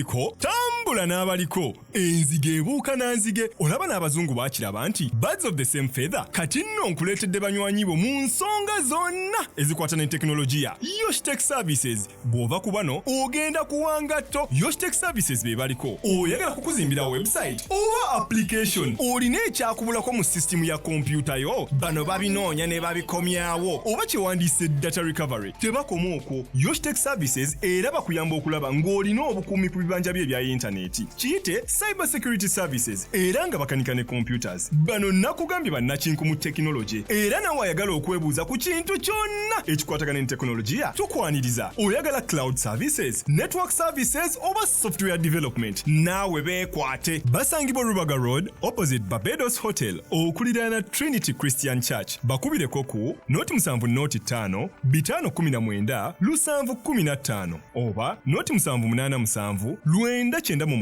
n'abaliko tambula n'abaliko enzige ebuuka nanzige olaba n'abazungu baakiraba nti birds of the same feather kati nno nkuleetedde banywanyi bo mu nsonga zonna ezikwata ne tekinologiya Yoshtech Services bw'ova ku bano ogenda kuwanga tto Yoshtech Services be baliko oyagala kukuzimbira website oba application olina ekyakubulako mu system ya kompyuta yo bano babinoonya ne babikomyawo oba kyewandiise data recovery tebakoma okwo Yoshtech Services era bakuyamba okulaba ng'olina obukuumi ku bibanja bye ebya intaneti kiyite cyber security services era nga bakanika ne computers bano nakugambye bannakinku mu tekinologi era nawe ayagala okwebuuza ku kintu kyonna ekikwatagana ne tekinologiya tukwaniriza oyagala cloud services network services oba software development naawe beekwate basangibwa Rubaga Road opposite Barbados Hotel okuliraana Trinity Christian Church bakubireko ku noti 7 noti 5 519 715 oba noti 787 996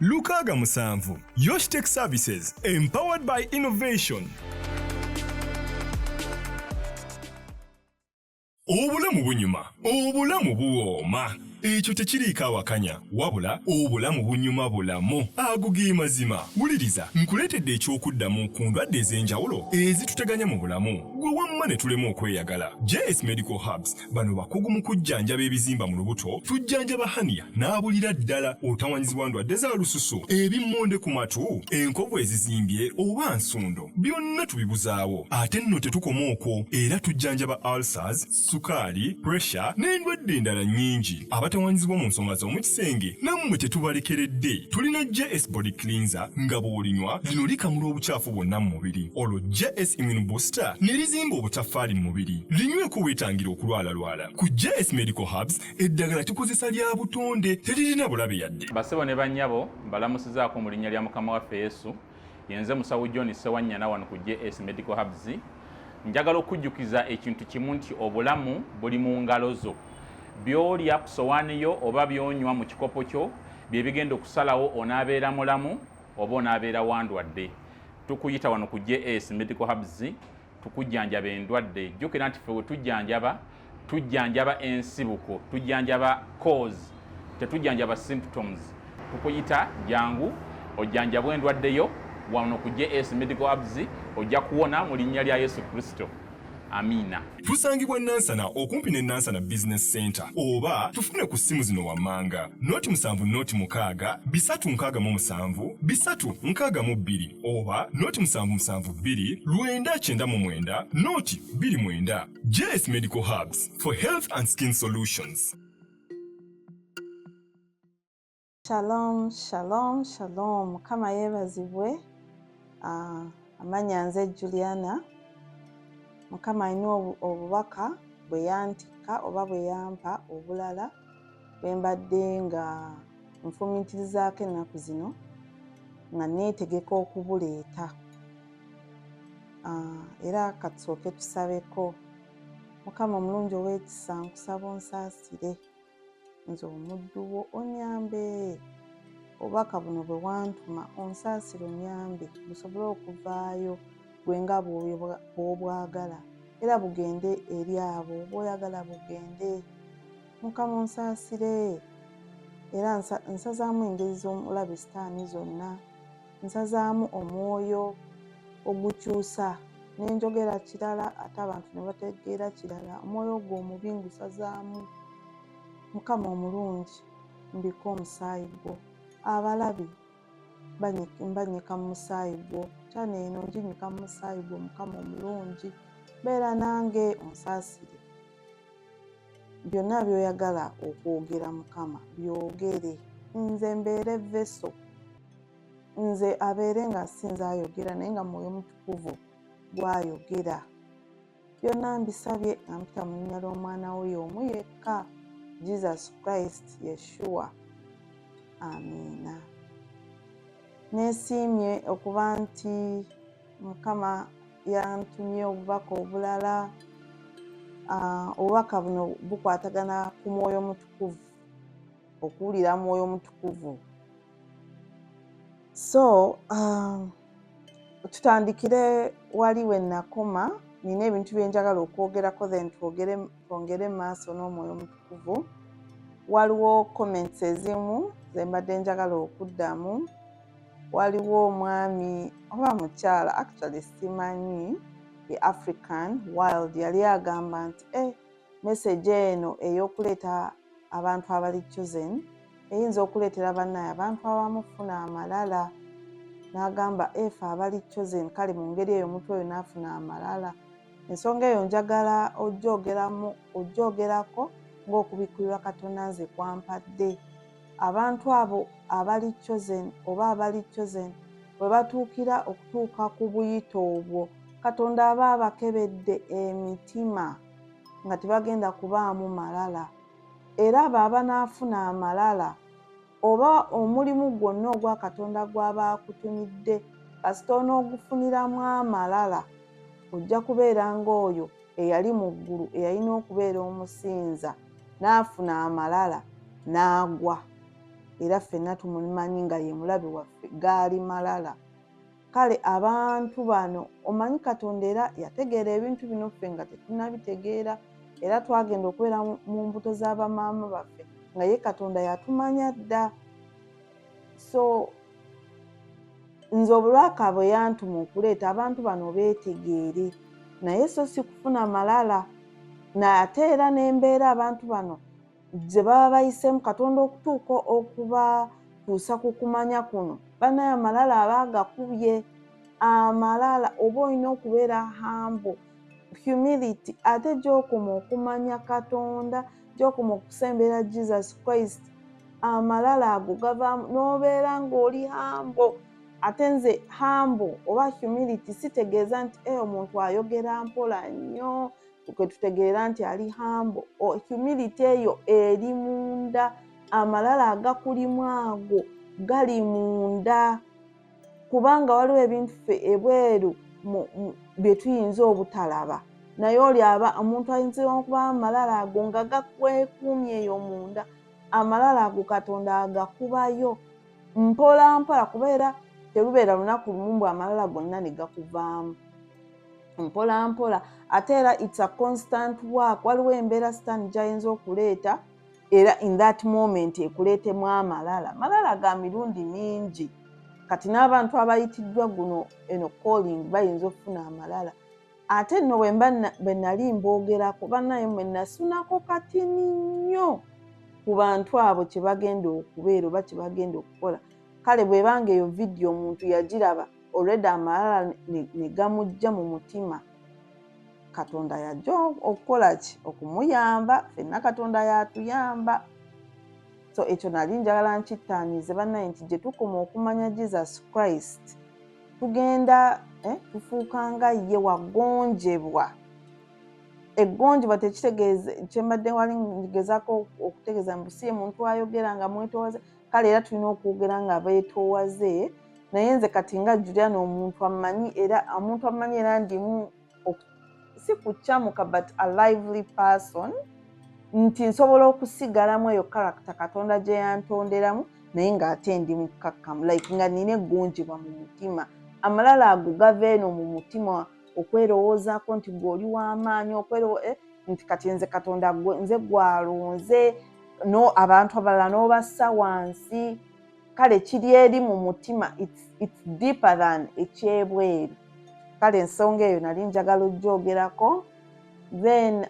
667 Yoshtech Services empowered by innovation. Obulamu bunyuma, obulamu buwooma. Ekyo tekiriiko awakanya wabula obulamu bunyuma bulamu agugi mazima wuliriza nkuleetedde ekyokuddamu ku ndwadde ez'enjawulo ezituteganya mu bulamu gwe wamma ne tulema okweyagala. JS Medical Hubs bano bakugu mu kujjanjaba ebizimba mu lubuto tujjanjaba hania n'abulira ddala otawanyizibwa ndwadde za lususu ebimmonde ku matu enkovu ezizimbye oba nsundo byonna tubibuzaawo ate nno tetukoma okwo era tujjanjaba ulcers sukaali pressure n'endwadde endala nnyingi abatawanyizibwa mu nsonga z'omukisenge nammwe tetubalekeredde tulina JS body cleanser nga bw'olinywa lino likamula obucaafu bwonna mu mubiri olwo JS immune booster ne lizimba obutafaali mu mubiri linyweko weetangira okulwalalwala ku JS Medical Hubs eddagala tukozesa lya butonde teririna bulabe yadde. Basebo ne bannyabo mbalamusizaako mu linnya lya Mukama waffe Yesu yenze musawo John Sewanyana wano ku JS Medical Hubs njagala okujjukiza ekintu kimu nti obulamu buli mu ngalo zo byolya ku sowaani yo oba byonywa mu kikopo kyo bye bigenda okusalawo onaabeera mulamu oba onaabeera wandwadde. Tukuyita wano ku JS Medical Hubs tukujjanjaba endwadde jjukira nti ffe we tujjanjaba ensibuko tujjanjaba cause tetujjanjaba symptoms. Tukuyita jangu ojjanjabwa endwadde yo wano ku JS Medical Hubs ojja kuwona mu linnya lya Yesu Kristo. Amina. Tusangibwa Nansana okumpi ne Nansana Business Center oba tufune ku simu zino wammanga noti 7 noti 6 367 362 oba noti 772 999 noti 29. JS Medical Hubs for health and skin solutions. Shalom, shalom, shalom. Kama yeebazibwe amanya nze Juliana. Mukama alina obubaka bwe yantikka oba bwe yampa obulala bwe mbadde nga nfumiitirizaako ennaku zino nga neetegeka okubuleeta. Era katusooke tusabeko. Mukama omulungi ow'ekisa nkusaba onsaasire nze omuddu wo onyambe obubaka buno bwe wantuma onsaasire onyambe busobole okuvaayo gwe nga bw'obwagala era bugende eri abo bw'oyagala bugende. Mukama onsaasire era nsazaamu engeri z'omulabe sitaani zonna nsazaamu omwoyo ogukyusa n'enjogera kirala ate abantu ne bategeera kirala omwoyo ogwo omubi ngusazaamu. Mukama omulungi mbika omusaayi gwo abalabi mbanyika mu musaayi gwo kyana eno nginyika mu musaayi gwo. Mukama omulungi beera nange onsaasire byonna by'oyagala okwogera Mukama byogere nze mbeere veso nze abeere nga sinza ayogera naye nga mwoyo mutukuvu gwayogera. Byonna mbisabye nga mpita mu linnya ly'omwana we omu yekka Jesus Christ Yeshua. Amiina. Neesiimye okuba nti Mukama yantumye obubaka obulala. Obubaka buno bukwatagana ku mwoyo mutukuvu okuwulira mwoyo mutukuvu. So tutandikire wali we nakoma. Nina ebintu bye njagala okwogerako then twongere maaso n'omwoyo mutukuvu. waliwo comments ezimu ze mbadde njagala okuddamu. Waliwo omwami oba mukyala actually simanyi ye African Wild yali agamba nti message eno ey'okuleeta abantu abali chosen eyinza okuleetera bannaye abantu abamufuna amalala. N'agamba efe abali chosen kale mu ngeri eyo omuntu oyo n'afuna amalala. Ensonga eyo njagala ojjogerako ng'okubikkulirwa Katonda nze kwampadde. Abantu abo abali chosen oba abali chosen bwe batuukira okutuuka ku buyito obwo, Katonda aba abakebedde emitima nga tebagenda kubaamu malala. Era abo abanaafuna amalala oba omulimu gwonna ogwa Katonda gw'aba akutumidde kasita onoogufuniramu amalala, ojja kubeera ng'oyo eyali mu ggulu eyalina okubeera omusinza n'afuna amalala n'agwa. Era ffenna tumumanyi nga ye mulabe waffe gaali malala. Kale abantu bano omanyi Katonda era yategeera ebintu bino ffe nga tetunnabitegeera, era twagenda okubeera mu mbuto z'abamaama baffe nga ye Katonda yatumanya dda. So nze obulwaka bwe yantuma okuleeta abantu bano beetegeere, naye so si kufuna malala. Ate era n'embeera abantu bano ze baba bayiseemu Katonda okutuuka okubatuusa ku kumanya kuno, bannaye amalala aba agakubye. Amalala oba olina okubeera humble, humility, ate gy'okoma okumanya Katonda, gy'okoma okusembera Jesus Christ, amalala ago gavaamu n'obeera ng'oli humble. Ate nze humble oba humility sitegeeza nti omuntu ayogera mpola nnyo kwe tutegeera nti ali humble. Humility eyo eri munda, amalala agakulimu ago gali munda. Kubanga waliwo ebintu ffe ebweru bye tuyinza obutalaba, naye oli omuntu ayinza okuba amalala ago nga gakwekuumye eyo munda. Amalala ago Katonda agakubayo mpola mpola, kubeera terubeera lunaku lumu mbw amalala gonna ne gakuvaamu, mpola mpola. Ate era it's a constant work. Waliwo embeera Sitaani gy'ayinza okuleeta era in that moment ekuleetemu amalala. Malala ga mirundi mingi. Kati n'abantu abayitiddwa guno eno calling bayinza okufuna amalala. Ate nno bwe nali mboogerako bannaye mwe nasunako katini nnyo ku bantu abo kye bagenda okubeera oba kye bagenda okukola. Kale bw'ebanga eyo vidiyo omuntu yagiraba already amalala ne gamujja mu mutima, Katonda yajja okukola ki? Okumuyamba. Ffenna Katonda yatuyamba. So ekyo nali njagala nkittaanyize bannaye nti gye tukoma okumanya Jesus Christ tugenda tufuuka nga ye wagonjebwa. Eggonjebwa tekitegeeza kyembadde wali ngezaako okutegeeza mbu si ye muntu ayogera nga mwetoowaze. Kale era tulina okwogera nga beetoowaze. Naye nze kati nga Juliana omuntu amanyi era ndimu si kukyamuka but a lively person, nti nsobola okusigalamu eyo character Katonda gye yantonderamu naye ng'ate ndi mukkakkamu, like nga nina eggonjebwa mu mutima. Amalala ago gava eno mu mutima okwerowoozaako nti gw'oli w'amaanyi, nti kati nze Katonda nze gwalonze, abantu abalala n'obassa wansi. Kale kiri eri mu mutima, it's deeper than ekyebweru. Kale ensonga eyo nali njagala ogyogerako. Then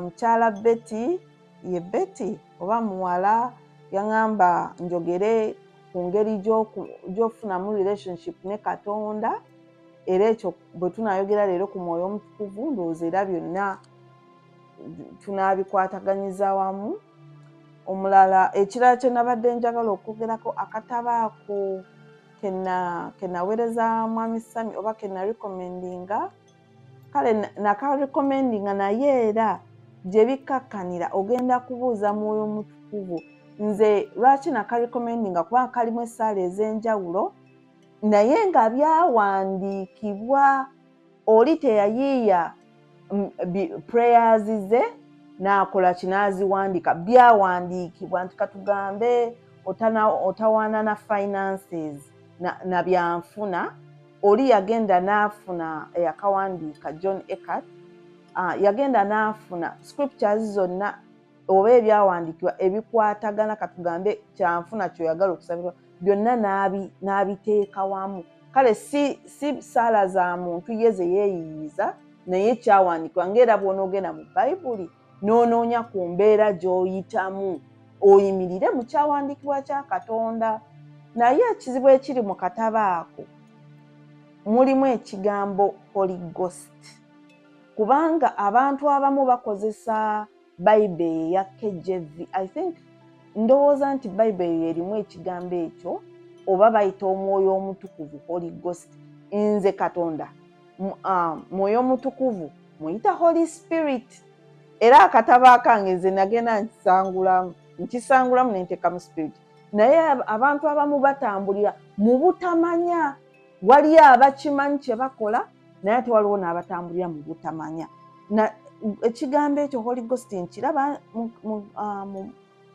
mukyala Betty, ye Betty oba muwala, yaŋŋamba njogere ku ngeri gy'ofunamu relationship ne Katonda. Era ekyo bwe tunaayogera leero ku Mwoyo Omutukuvu ndowooza era byonna tunaabikwataganyiza wamu. Omulala ekirala kye nabadde njagala okwogerako, akatabo ako ke naweereza Mwami Sami oba ke narekomendinga, kale nakarekomendinga naye era gye bikkakkanira ogenda kubuuza Mwoyo Omutukuvu. Nze lwaki nakarekomendinga? Kuba kalimu essaala ez'enjawulo naye nga byawandiikibwa. Oli teyayiiya prayers ze n'akola kinaaziwandiika, byawandiikibwa nti katugambe otawaana na finances na byanfuna. Oli yagenda n'afuna eyakawandiika John Eckert, yagenda n'afuna scriptures zonna oba ebyawandiikibwa ebikwatagana katugambe kyanfuna kyoyagala okusabirwa byonna n'abiteeka wamu. Kale si ssaala za muntu ye ze yeeyiyiza naye kyawandiikibwa ng'era bw'onoogenda mu Bayibuli n'onoonya ku mbeera gy'oyitamu oyimirire mu kyawandiikibwa kya Katonda. Naye ekizibu ekiri mu katabo ako mulimu ekigambo Holy Ghost, kubanga abantu abamu bakozesa Bayibuli eya KJV. I think ndowooza nti Bayibuli erimu ekigambo ekyo oba bayita omwoyo omutukuvu Holy Ghost. Nze Katonda mwoyo omutukuvu muyita Holy Spirit. Era akatabo akange nze nagenda nkisangulamu nenteekamu Spirit. Naye abantu abamu batambulira mu butamanya. Waliyo abakimanyi kye bakola naye ate waliwo n'abatambulira mu butamanya. Ekigambo ekyo Holy Ghost nkiraba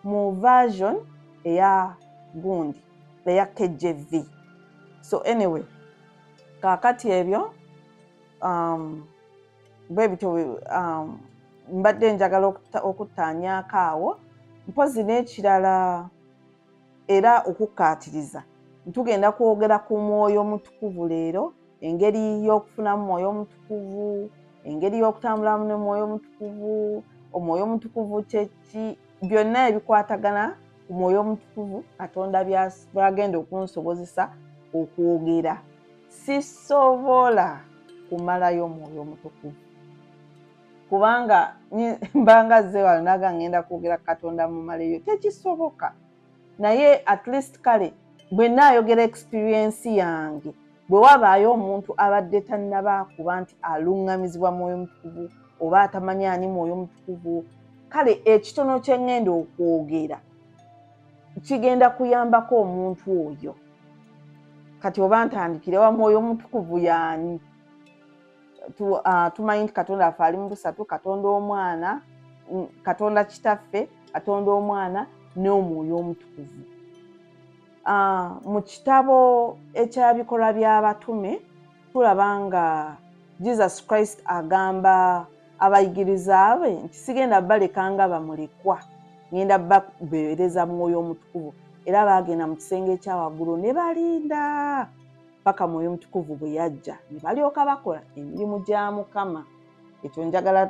mu version eya gundi eya KJV. So anyway, kaakati ebyo bwe bityo mbadde njagala okuttaanyaako awo. Mpozi n'ekirala era okukkaatiriza, tugenda kwogera ku mwoyo omutukuvu leero, engeri y'okufunamu mwoyo omutukuvu, engeri y'okutambulamu ne mwoyo omutukuvu, omwoyo omutukuvu kyeki, byonna ebikwatagana ku mwoyo omutukuvu Katonda byagenda okunsobozesa okwogera. Sisobola kumalayo mwoyo omutukuvu kubanga mbanga zze wano naga ngenda kwogera Katonda mumaleyo, tekisoboka. Naye at least kale bwe naayogera experience yange, bwe wabaayo omuntu abadde tannaba kuba nti aluŋŋamizibwa mwoyo mutukuvu oba atamanyi ani mwoyo mutukuvu, kale ekitono kye ŋŋenda okwogera kigenda kuyambako omuntu oyo. Kati oba ntandikire wa mwoyo mutukuvu yaani? Tumanyi nti Katonda affe ali mu busatu, Katonda Omwana, Katonda Kitaffe, Katonda Omwana n'omwoyo omutukuvu. Mu kitabo ekyabikolwa by'abatume tulaba nga Jesus Christ agamba abayigiriza be nti sigenda baleka nga bamulekwa, ngenda babeereza mwoyo omutukuvu. Era baagenda mu kisenge ekyawaggulu ne balinda paka mwoyo omutukuvu bwe yajja, ne balyoka bakola emirimu gya Mukama. Ekyo njagala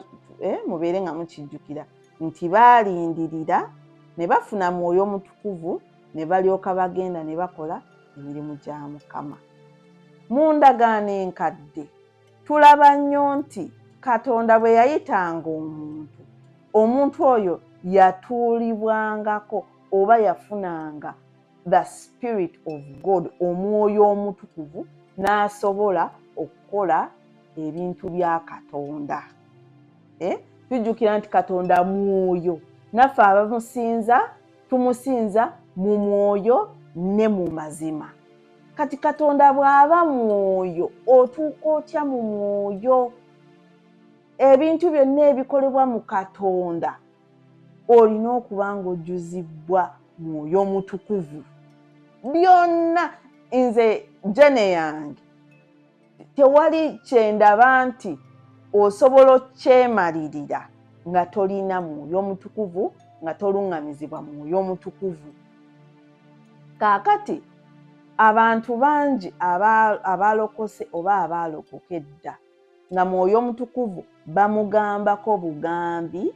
mubeere nga mukijjukira nti baalindirira ne bafuna mwoyo omutukuvu ne balyoka bagenda ne bakola emirimu gya Mukama. Mu ndagaano enkadde tulaba nnyo nti Katonda bwe yayitanga omuntu oyo yatuulibwangako oba yafunanga the Spirit of God, omwoyo omutukuvu, n'asobola okukola ebintu bya Katonda. Tujjukira nti Katonda mwoyo, naffe abamusinza tumusinza mu mwoyo ne mu mazima. Kati Katonda bw'aba mwoyo, otuuka otya mu mwoyo? Ebintu byonna ebikolebwa mu Katonda olina okuba ng'ojjuzibwa mwoyo mutukuvu. Byonna nze jene yange tewali kyendaba nti osobola okyemalirira nga tolina mwoyo mutukuvu, nga toluŋŋamizibwa mwoyo mutukuvu. Kaakati abantu bangi abalokose oba abaalokoka edda nga mwoyo mutukuvu bamugambako bugambi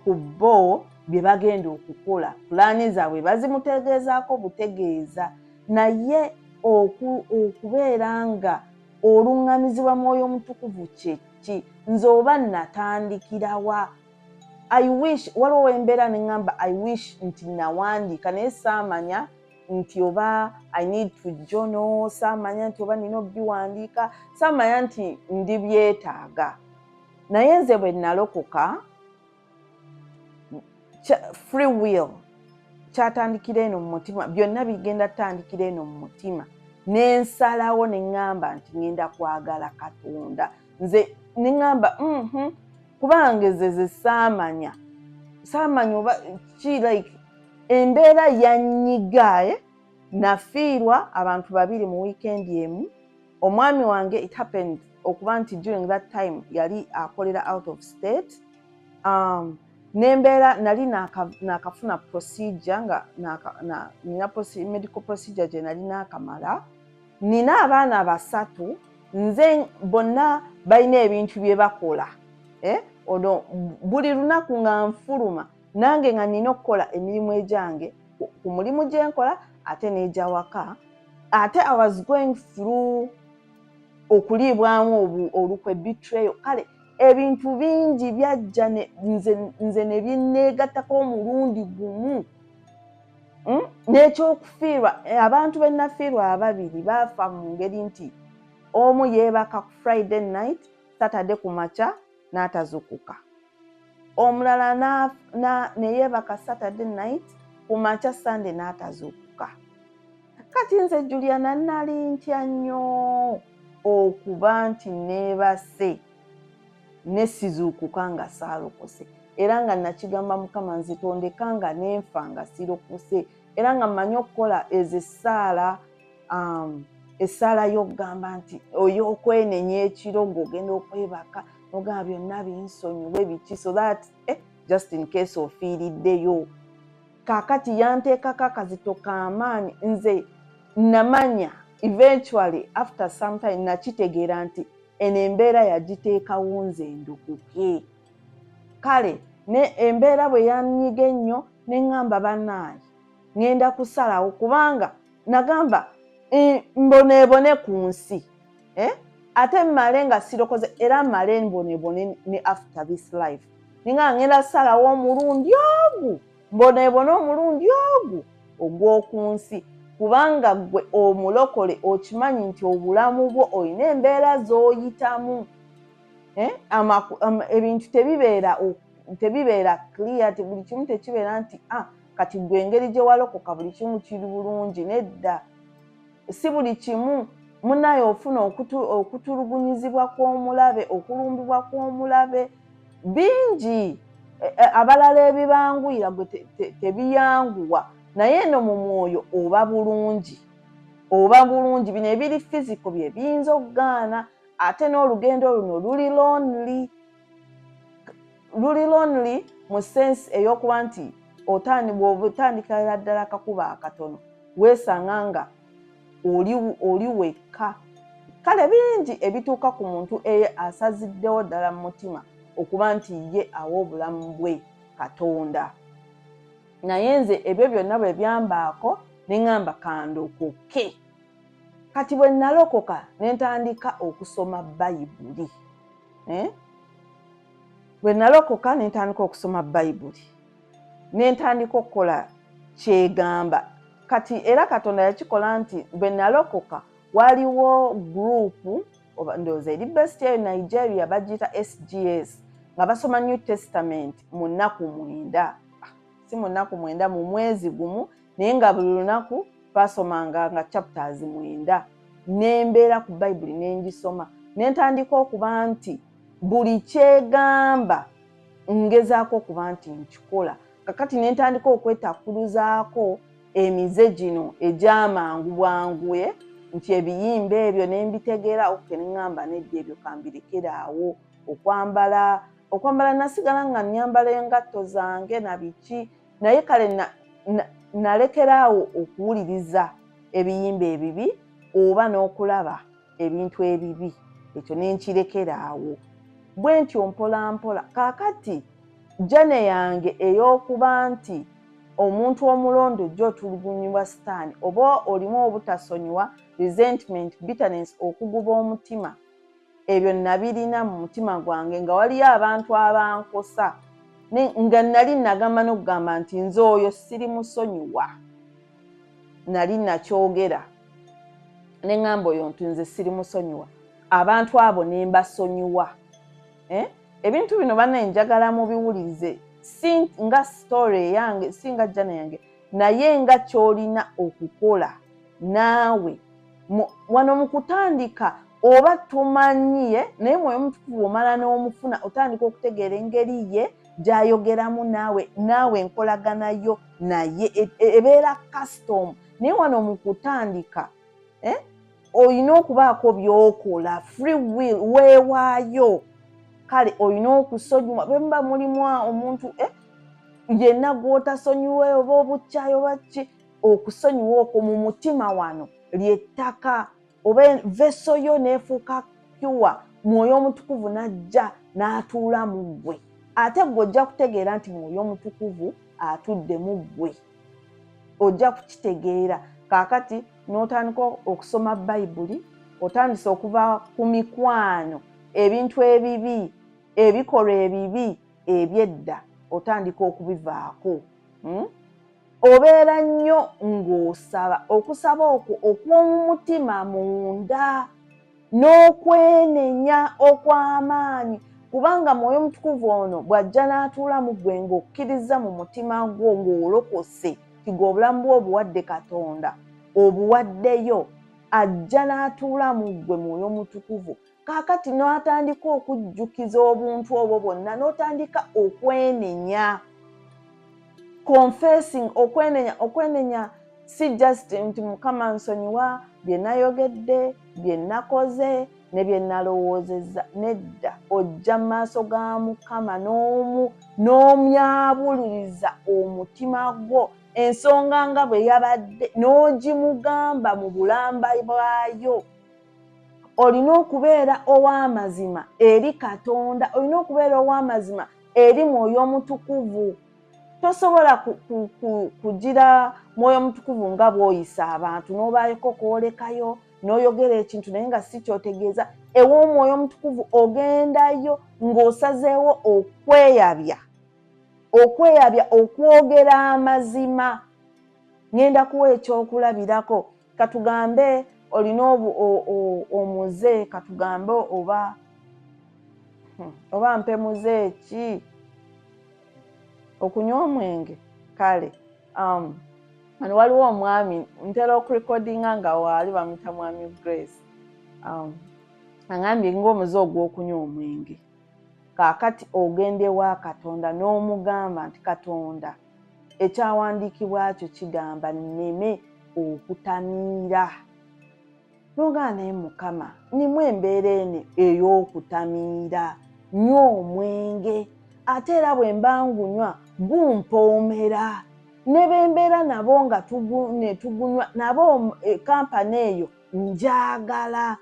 ku bo bye bagenda okukola, pulaani zaabwe bazimutegeezaako butegeeza. Naye okubeera nga oluŋŋamizibwa mwoyo mutukuvu kyeki? Nze oba natandikirawa? I wish, waliwo embeera ne ŋŋamba I wish nti nawandiika naye saamanya nti oba I need to journal, saamanya nti oba nina obiwandiika, saamanya nti ndi byetaaga. Naye nze bwe nalokoka, free will kyatandikira eno mu mutima, byonna bigenda tandikira eno mu mutima. N'ensalawo ne ŋŋamba nti ngenda kwagala Katonda. Nze ne ŋŋamba kubanga ze saamanya oba like embeera yannyiga. Nafiirwa abantu babiri mu wiikendi emu. Omwami wange it happened okuba nti during that time yali akolera out of state. nembeera nali nakafuna procedure nga nina medical procedure gye nali nakamala. Nina abaana 3 nze bonna balina ebintu bye bakola ono buli lunaku nga nfuluma nange nga nina okukola emirimu egyange ku mulimu gye nkola ate n'egya waka. Ate I was going through okuliibwamu olukwe betrayal. Kale ebintu bingi byajja nze ne binneegattako omulundi gumu. N'ekyokufiirwa abantu be nafiirwa 2 baafa mu ngeri nti omu yeebaka ku Friday night, Saturday ku makya n'atazukuka. Omulala ne yeebaka Saturday night, ku makya Sunday n'atazukuka. Kati nze Juliana nali ntya nnyo okuba nti neebase ne sizuukuka nga saalokose, era nga nakigamba Mukama nzitondeka nga nenfa nga sirokose, era nga mmanyi okukola ez'essaala essaala y'okugamba nti oy'okwenenya ekiro ng'ogenda okwebaka n'ogamba byonna binsonyiwe biki, so that just in case ofiiriddeyo. Kaakati yanteekako akazito k'amaanyi. Nze namanya eventually after some time nakitegeera nti eno embeera yagiteekawo nze ndukuke. Kale ne embeera bwe yanyiga ennyo ne ŋŋamba bannaaye ŋŋenda kusalawo kubanga nagamba mboneebone ku nsi ate mmale nga sirokoze era mmale mboneebone ne after this life. Ninga ŋŋenda salawo omulundi ogwo mboneebone omulundi ogwo ogw'oku nsi, kubanga gwe omulokole okimanyi nti obulamu bwo olina embeera z'oyitamu. Ebintu tebibeera clear, buli kimu tekibeera nti kati gwe engeri gye walokoka buli kimu kiri bulungi. Nedda, si buli kimu. Munnaye ofuna okutulugunyizibwa kw'omulabe, okulumbibwa kw'omulabe bingi. Abalala ebibanguyira gwe tebiyanguwa, naye no mu mwoyo oba bulungi. Bino ebiri physical bye biyinza okugaana. Ate n'olugendo luno luli lonely mu sense ey'okuba nti bw'otandikira ddala akakuba akatono weesanga nga oli wekka. Kale bingi ebituuka ku muntu asaziddewo ddala mu mutima okuba nti ye awa obulamu bwe Katonda. Naye nze ebyo byonna bwe byambaako ne ŋŋamba kandokoke. Kati bwe nalokoka ne ntandika okusoma Bayibuli. Bwe nalokoka ne ntandika okusoma Bayibuli, ne ntandika okukola kyegamba. Kati era Katonda yakikola nti bwe nalokoka waliwo gurupu ndowooza eri best eyo Nigeria bagiyita SGS nga basoma New Testament mu nnaku 9. Si mu nnaku 9, mu mwezi gumu, naye nga buli lunaku basomanga nga chapters 9. Nembeera ku Bayibuli nengisoma, ne ntandika okuba nti buli kyegamba ngezaako okuba nti nkikola. Kakati ne ntandika okwetakuluzaako emize gino egy'amangu bwanguye, nti ebiyimba ebyo ne mbitegeera neŋŋamba nedda ebyo kambirekeraawo. Okwambala nasigala nga nnyambala engatto zange na biki, naye kale nalekeraawo okuwuliriza ebiyimba ebibi oba n'okulaba ebintu ebibi. Ekyo ne nkirekeraawo. Bwe ntyo mpola mpola. Kaakati jane yange ey'okuba nti omuntu omulondo jjo otulugunyibwa sitaani, oba olimu obutasonyiwa, resentment, bitterness, okuguba omutima, ebyo nabirina mu mutima gwange nga waliyo abantu abankosa nga nali nagamba n'okugamba nti nze oyo siri musonyiwa. Nali nakyogera ne ŋŋamba oyo nti nze siri musonyiwa, abantu abo ne mbasonyiwa. Ebintu bino bannaye njagala mubiwulirize, si nga story yange, si nga jana yange, naye nga ky'olina okukola naawe wano mu kutandika. Oba tumanyiye naye Mwoyo Mutukuvu omala n'omufuna otandika okutegeera engeri ye gy'ayogeramu naawe enkolaganayo naye ebeera custom. Naye wano mu kutandika olina okubaako by'okola, free will, weewaayo. Kale olina okusonyiwa bwe muba mulimu omuntu yenna gw'otasonyiwe oba obukyayi oba ki, okusonyiwa okwo mu mutima wano ly'ettaka oba veso yo n'efuuka kyuwa, Mwoyo Omutukuvu n'ajja n'atuula mu ggwe. Ate ggwe ojja kutegeera nti Mwoyo Omutukuvu atudde mu ggwe, ojja kukitegeera. Kaakati n'otandika okusoma Bayibuli, otandise okuva ku mikwano, ebintu ebibi, ebikolwa ebibi ebyedda, otandika okubivaako. Obeera nnyo ng'osaba, okusaba okwo okw'omu mutima munda, n'okwenenya okw'amaanyi, kubanga Mwoyo Omutukuvu ono bw'ajja n'atuula mu ggwe ng'okkiriza mu mutima gwo ng'olokose ti gwe obulamu bwo obuwadde Katonda, obuwaddeyo, ajja n'atuula mu ggwe Mwoyo Omutukuvu. Kaakati n'atandika okujjukiza obuntu obwo bwonna, n'otandika okwenenya. Confessing, okwenenya si just nti Mukama nsonyiwa bye nayogedde, bye nakoze ne bye nalowoozezza. Nedda, ojja mu maaso ga Mukama n'omyabuliriza omutima gwo ensonga nga bwe yabadde, n'ogimugamba mu bulamba bwayo. Olina okubeera ow'amazima eri Katonda, olina okubeera ow'amazima eri Mwoyo Omutukuvu. Tosobola kugira Mwoyo Omutukuvu nga bw'oyisa abantu, n'obaako kwolekayo n'oyogera ekintu naye nga si kyotegeeza. Ew'Omwoyo Omutukuvu ogendayo ng'osazeewo okweyabya, okwogera amazima. Ngenda kuwa ekyokulabirako. Katugambe olina omuze, katugambe oba mpe muze ki? Okunywa omwenge. Kale ano waliwo omwami ntera okurekodinga nga waali bamuyita Mwami Grace, agambye ng'omuze ogw'okunywa omwenge. Kaakati ogende wa Katonda n'omugamba nti Katonda, ekyawandiikibwa kyo kigamba nneme okutamiira. N'ogamba naye Mukama, nnimu embeera eno ey'okutamiira, nywa omwenge, ate era bwe mba ngunywa gumpoomera. Ne bembeera nabo nga tugunywa nabo, kampani eyo njagala.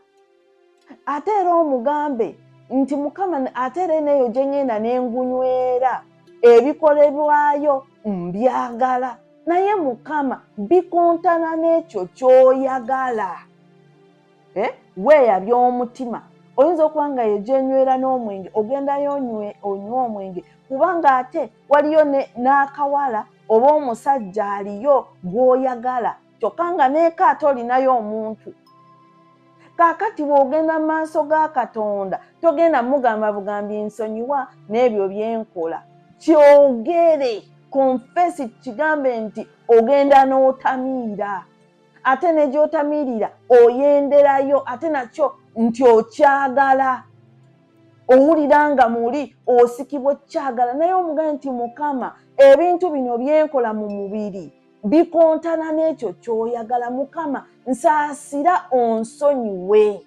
Ate era omugambe nti Mukama, ate era neyo gye ngenda n'engunywera, ebikolebwayo mbyagala, naye Mukama bikontana n'ekyo ky'oyagala. Weeyabya omutima. Oyinza okuba nga yegyenywera n'omwenge, ogendayo onywa omwenge, kubanga ate waliyo n'akawala oba omusajja aliyo gw'oyagala, kyokka nga neeka ate olinayo omuntu. Kaakati bw'ogenda mu maaso ga Katonda, togenda mugamba bugambi nsonyiwa n'ebyo byenkola. Kyogere, confess, kigambe nti ogenda n'otamiira. Ate ne gy'otamiirira oyenderayo, ate nakyo nti okyagala. Owulira nga muli osikibwa okyagala, naye omugambe nti Mukama, ebintu bino byenkola mu mubiri bikontana n'ekyo ky'oyagala. Mukama, nsaasira onsonyiwe.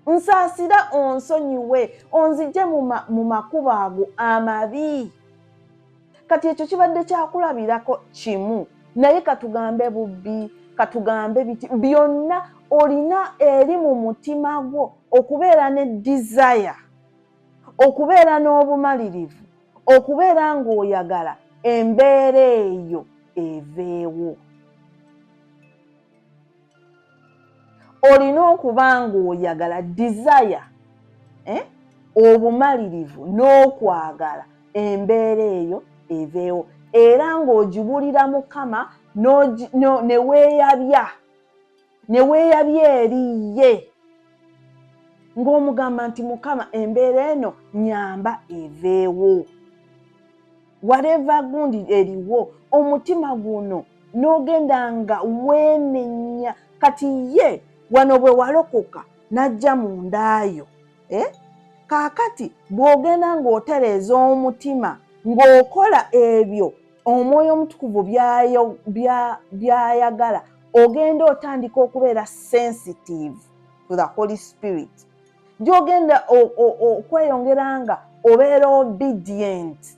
Nsaasira onsonyiwe, onzigye mu makubo ago amabi. Kati ekyo kibadde kyakulabirako kimu, naye katugambe bubbi, katugambe biti, byonna olina eri mu mutima gwo okubeera ne desire, okubeera n'obumalirivu, okubeera ng'oyagala embeera eyo eveewo. Olina okuba ng'oyagala desire, obumalirivu n'okwagala embeera eyo eveewo, era ng'ogibulira Mukama ne weeyabya eriye, ng'omugamba nti Mukama, embeera eno nyamba eveewo. Whatever gundi eriwo, omutima guno n'ogenda nga weenenya. Kati ye wano bwe walokoka n'ajja mu ndaayo. Kaakati bw'ogenda ng'otereeza omutima ng'okola ebyo Omwoyo Omutukuvu by'ayagala, ogenda otandika okubeera sensitive to the Holy Spirit. Gy'ogenda okweyongera nga obeera obedient,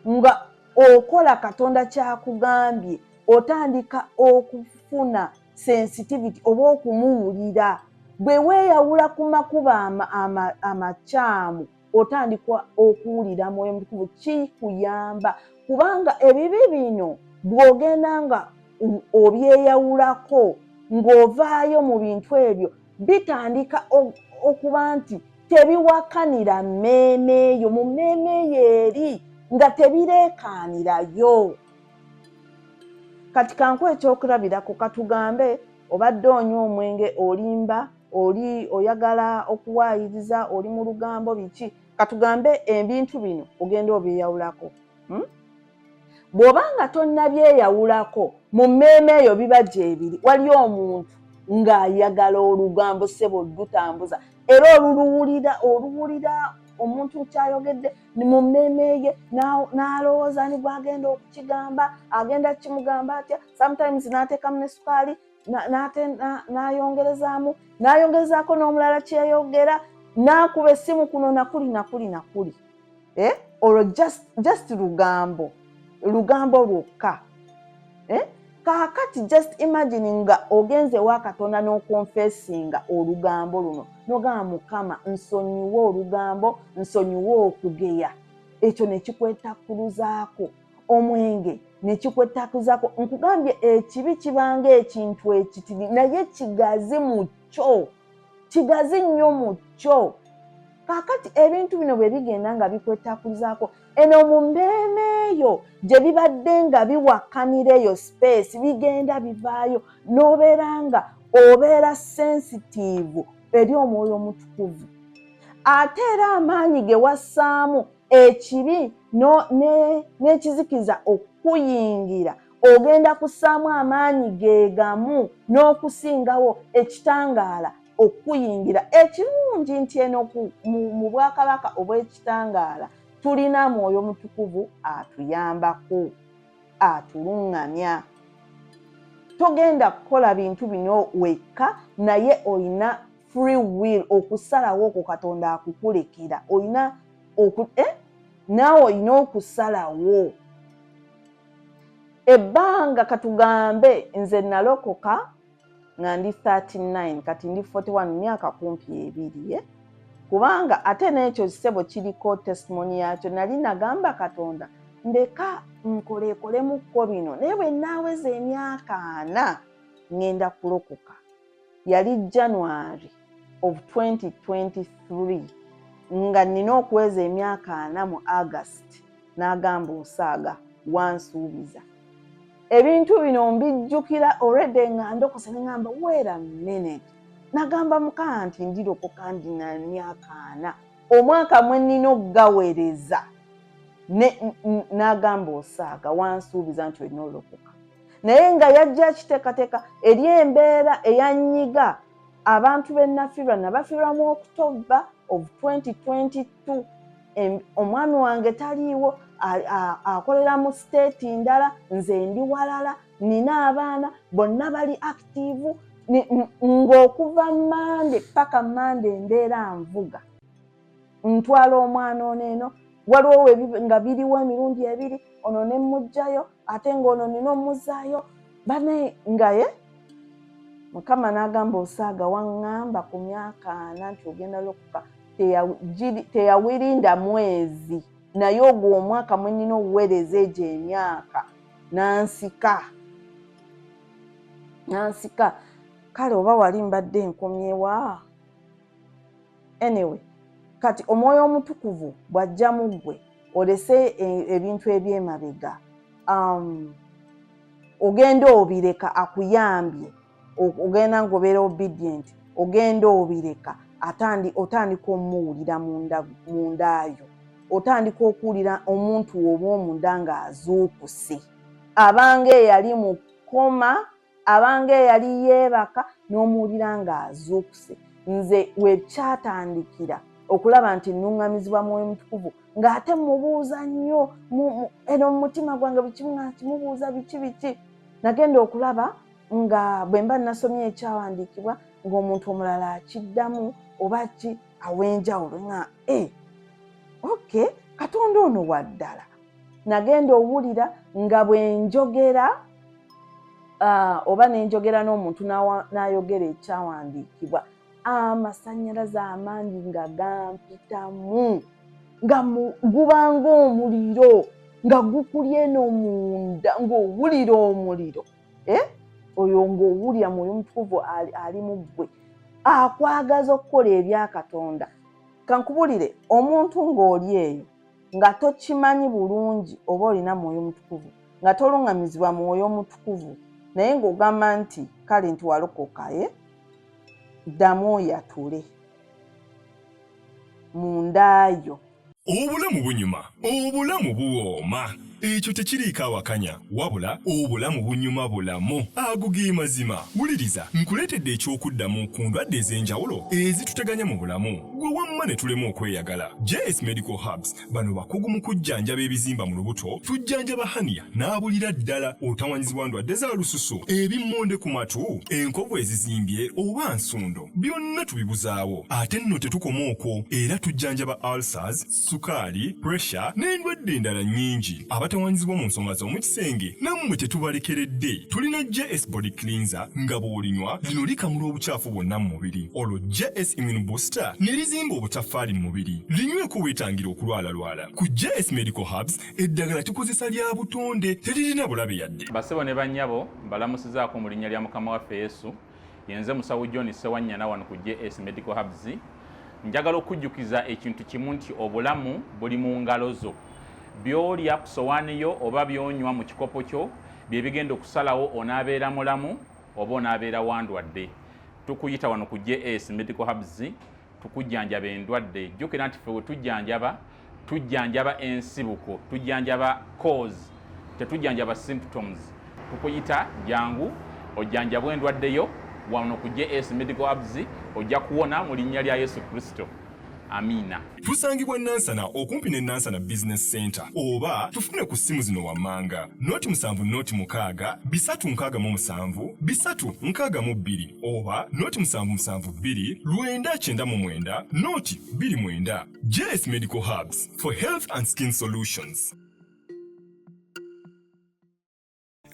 nga okola Katonda kyakugambye otandika okufuna sensitivity oba okumuwulira. Bwe weeyawula ku makubo amakyamu otandika okuwulira Mwoyo Mutukuvu, kikuyamba kubanga ebibi bino bw'ogenda nga obyeyawulako ng'ovaayo mu bintu ebyo bitandika okuba nti tebiwakanira mmeeme eyo, mu mmeeme eyo eri nga tebireekaanirayo. Kati kankuwa ekyokulabirako, katugambe obadde onywa omwenge, olimba, oli oyagala okuwaayiriza, oli mu lugambo, biki, katugambe ebintu bino ogenda obyeyawulako. Bw'obanga tonnabyeyawulako mu mmeeme eyo biba gyebiri, wali omuntu ng'ayagala olugambo ssebo lutambuza era oluwulira omuntu kyayogedde mu mmeeme ye n'alowooza ni bw'agenda okukigamba, agenda kimugamba atya, sometimes n'ateekamu ne sukaali n'ayongerezaako n'omulala kyeyogera, n'akuba essimu kuno nakuli olwo just lugambo lwokka. Kaakati just imagine nga ogenze wa Katonda n'okonfessinga olugambo luno n'ogamba Mukama nsonyiwe olugambo, nsonyiwe okugeya, ekyo ne kikwetakkuluzaako omwenge, ne kikwetakkuluzaako. Nkugambye ekibi kibanga ekintu ekitiri naye kigazi mu kyo, kigazi nnyo mu kyo. Kaakati ebintu bino bwe bigenda nga bikwetakkuluzaako eno mu mmeeme eyo gye bibadde nga biwakanira eyo space bigenda bivaayo n'obeera nga obeera sensitive eri Omwoyo Omutukuvu. Ate era amaanyi ge wassaamu ekibi n'ekizikiza okukuyingira ogenda kussaamu amaanyi ge gamu n'okusingawo ekitangaala okuyingira. Ekirungi nti eno mu bwakabaka obw'ekitangaala tulina Mwoyo Mutukuvu atuyambako, atuluŋŋamya. Togenda kukola bintu bino wekka, naye olina free will okusalawo okwo Katonda akukulekera. Naawe olina okusalawo. Ebbanga katugambe nze nalokoka nga ndi 39 kati ndi 41 myaka kumpi ebiri. Kubanga ate n'ekyo kisebo kiriko testimony yakyo. Nali nagamba Katonda ndeka nkolekolemu bino naye bwe naaweza emyaka 4 ngenda kulokoka. Yali January of 2023 nga nina okuweza emyaka 4 mu August. N'agamba osaaga wansuubiza. Ebintu bino mbijjukira already nga ndokose ngamba wait a minute. Nagamba Mukama nti ndirokoka ndina myaka 4. Omwaka mwe nnina okugaweereza. N'agamba osaaga wansuubiza nti olina olokoka. Naye nga yajja kiteekateeka eri embeera eyanyiga abantu b'e Nafiirwa nabafiirwa mu October of 2022. Omwami wange taliiwo, akolera mu state ndala, nze ndi walala, nina abaana bonna bali active. Ng'okuva Mande paka Mande embeera nvuga. Ntwala omwana ono eno, waliwo nga biriwo emirundi ebiri, ono ne mmuggyayo, ate ng'ono nina omuzaayo. Bane ngaye Mukama n'agamba osaaga waŋŋamba ku myaka 4 nti ogenda lokoka. Teyawirinda mwezi, naye ogwo omwaka mwe nnina okuweereza egyo emyaka n'ansika. Kale oba wali mbadde nkomyewa. Anyway, kati Omwoyo Omutukuvu bw'ajja mu ggwe olese ebintu eby'emabega, ogenda obireka akuyambye, ogenda ng'obeera obedient, ogenda obireka otandika omuwulira mundaayo, otandika okuwulira omuntu oba omunda ng'azuukuse. Abanga eyali mu koma, abanga eyali yeebaka n'omuwulira ng'azuukuse. Nze wekyatandikira okulaba nti nnuŋŋamizibwa Mwoyo Mutukuvu ng'ate mubuuza nnyo eno mu mutima gwange buli kimu nga kimubuuza biki. Nagenda okulaba nga bwe mba nasomye ekyawandiikibwa ng'omuntu omulala akiddamu oba ki aw'enjawulo nga okay, Katonda ono wa ddala. nagenda owulira nga bwe njogera oba nenjogera n'omuntu n'ayogera ekyawandiikibwa amasannyalaze amangi nga gampitamu nga gubanga omuliro nga gukulye no munda ng'owulira omuliro oyo ng'owulira Mwoyo Mutukuvu ali mu ggwe akwagaza okukola ebya Katonda. Kankubulire omuntu ng'oli eyo nga tokimanyi bulungi oba olina Mwoyo Mutukuvu nga toluŋŋamizibwa Mwoyo Mutukuvu naye ng'ogamba nti kale nti walokoka ddamu oyatule mundaayo. Obulamu bunyuma, obulamu buwooma. Ekyo tekiriiko awakanya wabula obulamu bunyuma bulamu agugi mazima. Wuliriza nkuleetedde ekyokuddamu ku ndwadde ez'enjawulo ezituteganya mu bulamu gwe wamma ne tulema okweyagala. JS Medical Hubs bano bakugu mu kujjanjaba ebizimba mu lubuto, tujjanjaba hania n'abulira ddala otawanyizibwa ndwadde za lususu, ebimmonde ku matu, enkovu ezizimbye oba nsundo, byonna tubibuzaawo. Ate nno tetukoma okwo, era tujjanjaba ulcers, sukaali, pressure n'endwadde endala nnyingi. Abatawanyizibwa mu nsonga z'omukisenge nammwe tetubalekeredde. Tulina JS Body Cleanser nga bw'olinywa lino likamula obucaafu bwonna mu mubiri. Olwo JS Immune Booster ne lizimba obutafaali mu mubiri. Linyweko weetangira okulwalalwala. Ku JS Medical Hubs eddagala tukozesa lya butonde teririna bulabe yadde. Basebo ne bannyabo mbalamusizaako mu linnya lya Mukama waffe Yesu. Yenze Musawo John Sewanyana wano ku JS Medical Hubs. Njagala okujjukiza ekintu kimu nti obulamu buli mu ngalo zo. Byolya ku sowaani yo oba byonywa mu kikopo kyo bye bigenda okusalawo onaabeera mulamu oba onaabeera wandwadde. Tukuyita wano ku JS Medical Hubs tukujjanjaba endwadde. Jjukira nti ffe we tujjanjaba ensibuko, tujjanjaba cause, tetujjanjaba symptoms. Tukuyita jangu ojjanjabwa endwadde yo wano ku JS Medical Hubs ojja kuwona mu linnya lya Yesu Kristo. Amina. Tusangibwa Nansana okumpi ne Nansana Business Center oba tufune ku simu zino wammanga noti 7 bisatu nkaga mu 7 bisatu nkaga mu 2 oba noti 772 9 noti 29. JS Medical Hubs for health and skin solutions.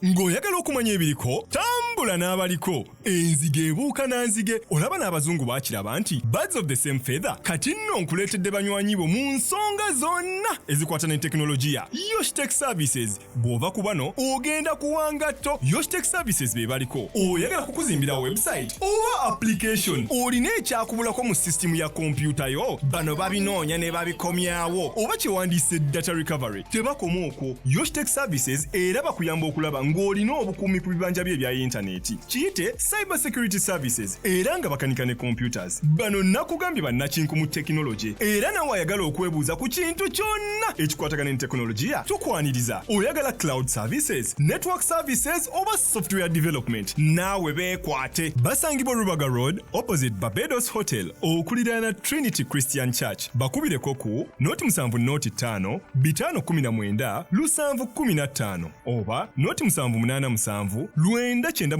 Ng'oyagala okumanya ebiriko tambula n'abaliko. Enzige ebuuka nanzige olaba n'abazungu baakiraba nti birds of the same feather kati nno nkuleetedde banywanyi bo mu nsonga zonna ezikwata ne tekinologiya. Yoshtech Services bw'ova ku bano ogenda kuwanga tto. Yoshtech Services be baliko. Oyagala kukuzimbira website oba application olina ekyakubulako mu system ya kompyuta yo bano babinoonya ne babikomyawo oba kyewandiise data recovery tebakoma okwo. Yoshtech Services era bakuyamba okulaba ng'olina obukuumi ku bibanja bye ebya intaneti. Kiyite Cyber Security Services era nga bakanika ne computers. Bano nakugambye bannakinku mu tekinologi era nawe ayagala okwebuuza ku kintu kyonna ekikwatagana ne tekinologiya tukwaniriza. Oyagala cloud services, network services oba software development naawe beekwate. Basangibwa Rubaga Road opposite Barbados Hotel okuliraana Trinity Christian Church. Bakubireko ku noti 7 noti 5 519 715 oba noti 787 996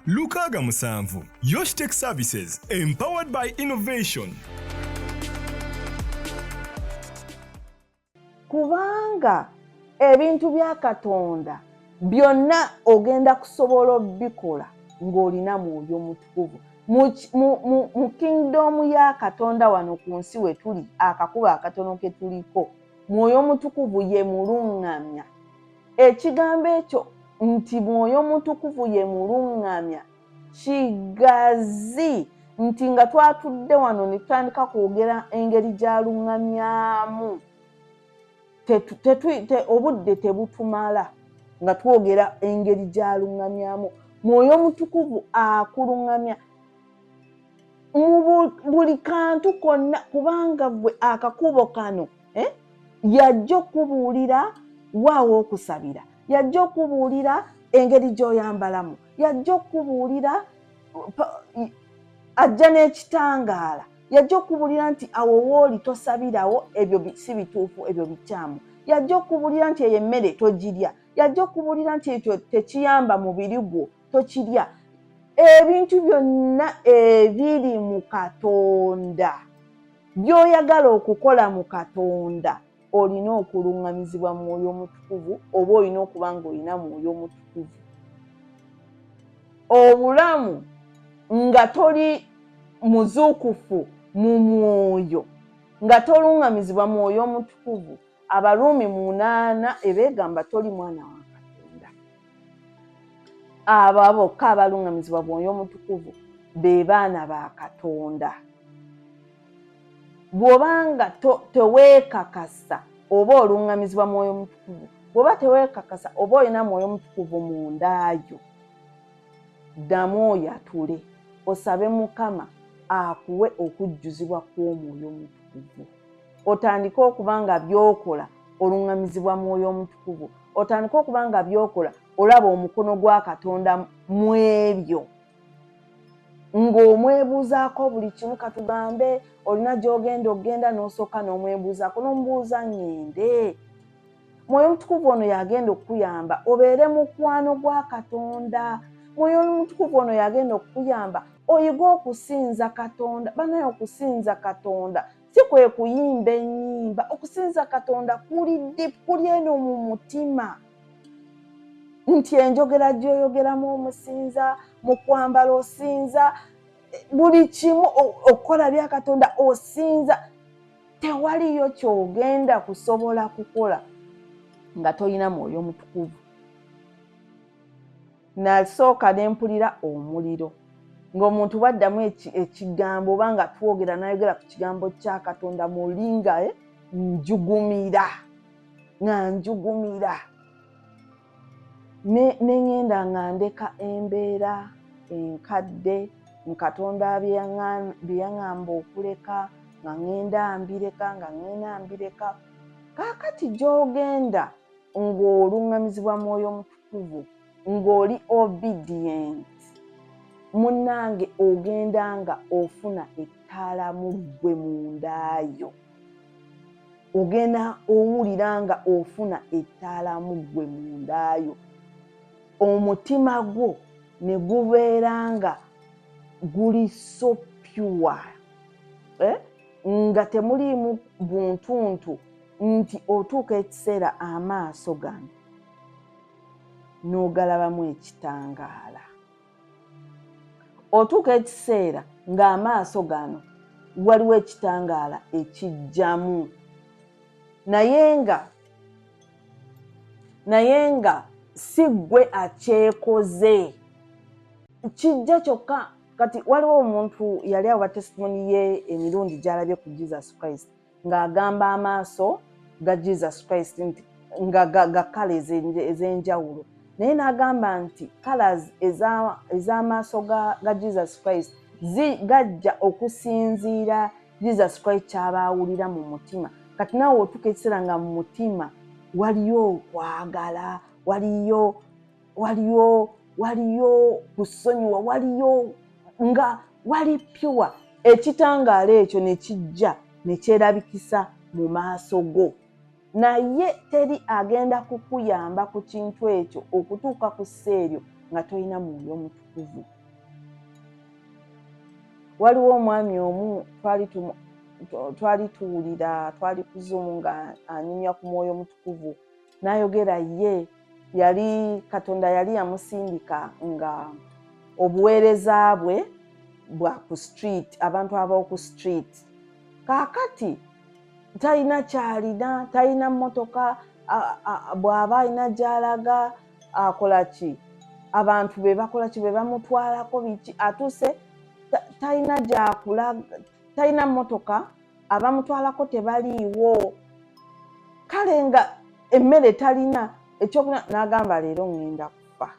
667. Yoshtech Services, empowered by innovation. Kubanga ebintu bya Katonda byonna ogenda kusobola obikola ng'olina Mwoyo Mutukuvu. Mu kingdom ya Katonda wano ku nsi we tuli akakuba akatono ke tuliko Mwoyo Mutukuvu ye mulungamya. Ekigambo ekyo nti Mwoyo Mutukuvu ye mulungamya kigazi nti nga twatudde wano ne tutandika kwogera engeri gy'alungamyamu obudde tebutumala nga twogera engeri gy'alungamyamu. Mwoyo Mutukuvu akulungamya mu buli kantu konna kubanga gwe akakubo kano yajja okubuulira waawo okusabira, yajja okubuulira engeri gy'oyambalamu, yajja okubuulira ajja n'ekitangaala, yajja okubuulira nti awo wooli tosabirawo, ebyo si bituufu, ebyo bikyamu. Yajja okubuulira nti eyo emmere togirya, yajja okubuulira nti ekyo tekiyamba mubiri gwo tokirya. Ebintu byonna ebiri mu Katonda by'oyagala okukola mu Katonda olina okulungamizibwa Mwoyo Omutukuvu oba olina okuba ng'olina Mwoyo Omutukuvu. Obulamu nga toli muzuukufu mu mwoyo, nga tolungamizibwa Mwoyo Omutukuvu, Abaruumi 8 ebeegamba toli mwana wa Katonda. Abo bokka abalungamizibwa Mwoyo Omutukuvu be baana ba Katonda. Bw'obanga teweekakasa oba olungamizibwa Mwoyo Omutukuvu, bw'oba teweekakasa oba olina Mwoyo Omutukuvu mu ndaayo, ddamu oyatule osabe Mukama akuwe okujjuzibwa kw'Omwoyo Omutukuvu. Otandike okuba nga by'okola olungamizibwa Mwoyo Omutukuvu. Otandike okuba nga by'okola olaba omukono gwa Katonda mu ebyo. Ng'omwebuuzaako buli kimu, katugambe olina gy'ogenda n'osooka n'omwebuuzaako n'omubuuza ngende. Mwoyo Omutukuvu ono yagenda okuyamba obeere mukwano gwa Katonda. Mwoyo Omutukuvu ono yagenda okuyamba oyige okusinza Katonda. Banaye okusinza Katonda si kwe kuyimba ennyimba. Okusinza Katonda kuli eno mu mutima. Nti enjogera gy'oyogeramu omusinza, mu kwambala osinza, buli kimu okukola bya Katonda osinza. Tewaliyo ky'ogenda kusobola kukola nga tolina Mwoyo Omutukuvu. Nasooka ne mpulira omuliro ng'omuntu bw'addamu ekigambo oba nga twogera n'ayogera ku kigambo kya Katonda mulinga njugumira ne ngenda nga ndeka embeera enkadde Katonda bye yaŋŋamba okuleka nga ngenda mbireka. Kaakati gy'ogenda ng'olungamizibwa Mwoyo Omutukuvu, ng'oli obedient, munnange ogenda nga ofuna ettaala mu ggwe mundaayo. Ogenda owulira nga ofuna ettaala mu ggwe mundaayo. Omutima gwo ne gubeera nga guli so pure, nga temuliimu buntuntu, nti otuuka ekiseera amaaso gano n'ogalabamu ekitangaala. Otuuka ekiseera ng'amaaso gano waliwo ekitangaala ekijjamu. Naye nga si ggwe akyekoze, kijja kyokka. Kati waliwo omuntu yali awa testimony ye emirundi gy'alabye ku Jesus Christ ng'agamba amaaso ga Jesus Christ nti nga ga kala ez'enjawulo, naye n'agamba nti colors ez'amaaso ga Jesus Christ gajja okusinziira Jesus Christ ky'aba awulira mu mutima. Kati naawe otuuka ekiseera nga mu mutima waliyo okwagala, waliyo kusonyiwa, waliyo nga wali pure. Ekitangaala ekyo ne kijja ne kyerabikisa mu maaso go. Naye teri agenda kukuyamba ku kintu ekyo okutuuka ku sseeryo nga tolina Mwoyo Omutukuvu. Waliwo omwami omu twali tuwulira, twali ku Zoom nga anyumya ku Mwoyo Omutukuvu, n'ayogera ye Katonda yali yamusindika nga obuweereza bwe bwa ku street, abantu ab'oku street. Kaakati talina kyalina, talina mmotoka, bw'aba alina gy'alaga akola ki? Abantu be bakola ki? Be bamutwalako biki? Atuuse talina gy'akulaga, talina mmotoka, abamutwalako tebaliiwo. Kale nga emmere talina, ekyokulya n'agamba leero ngenda kufa.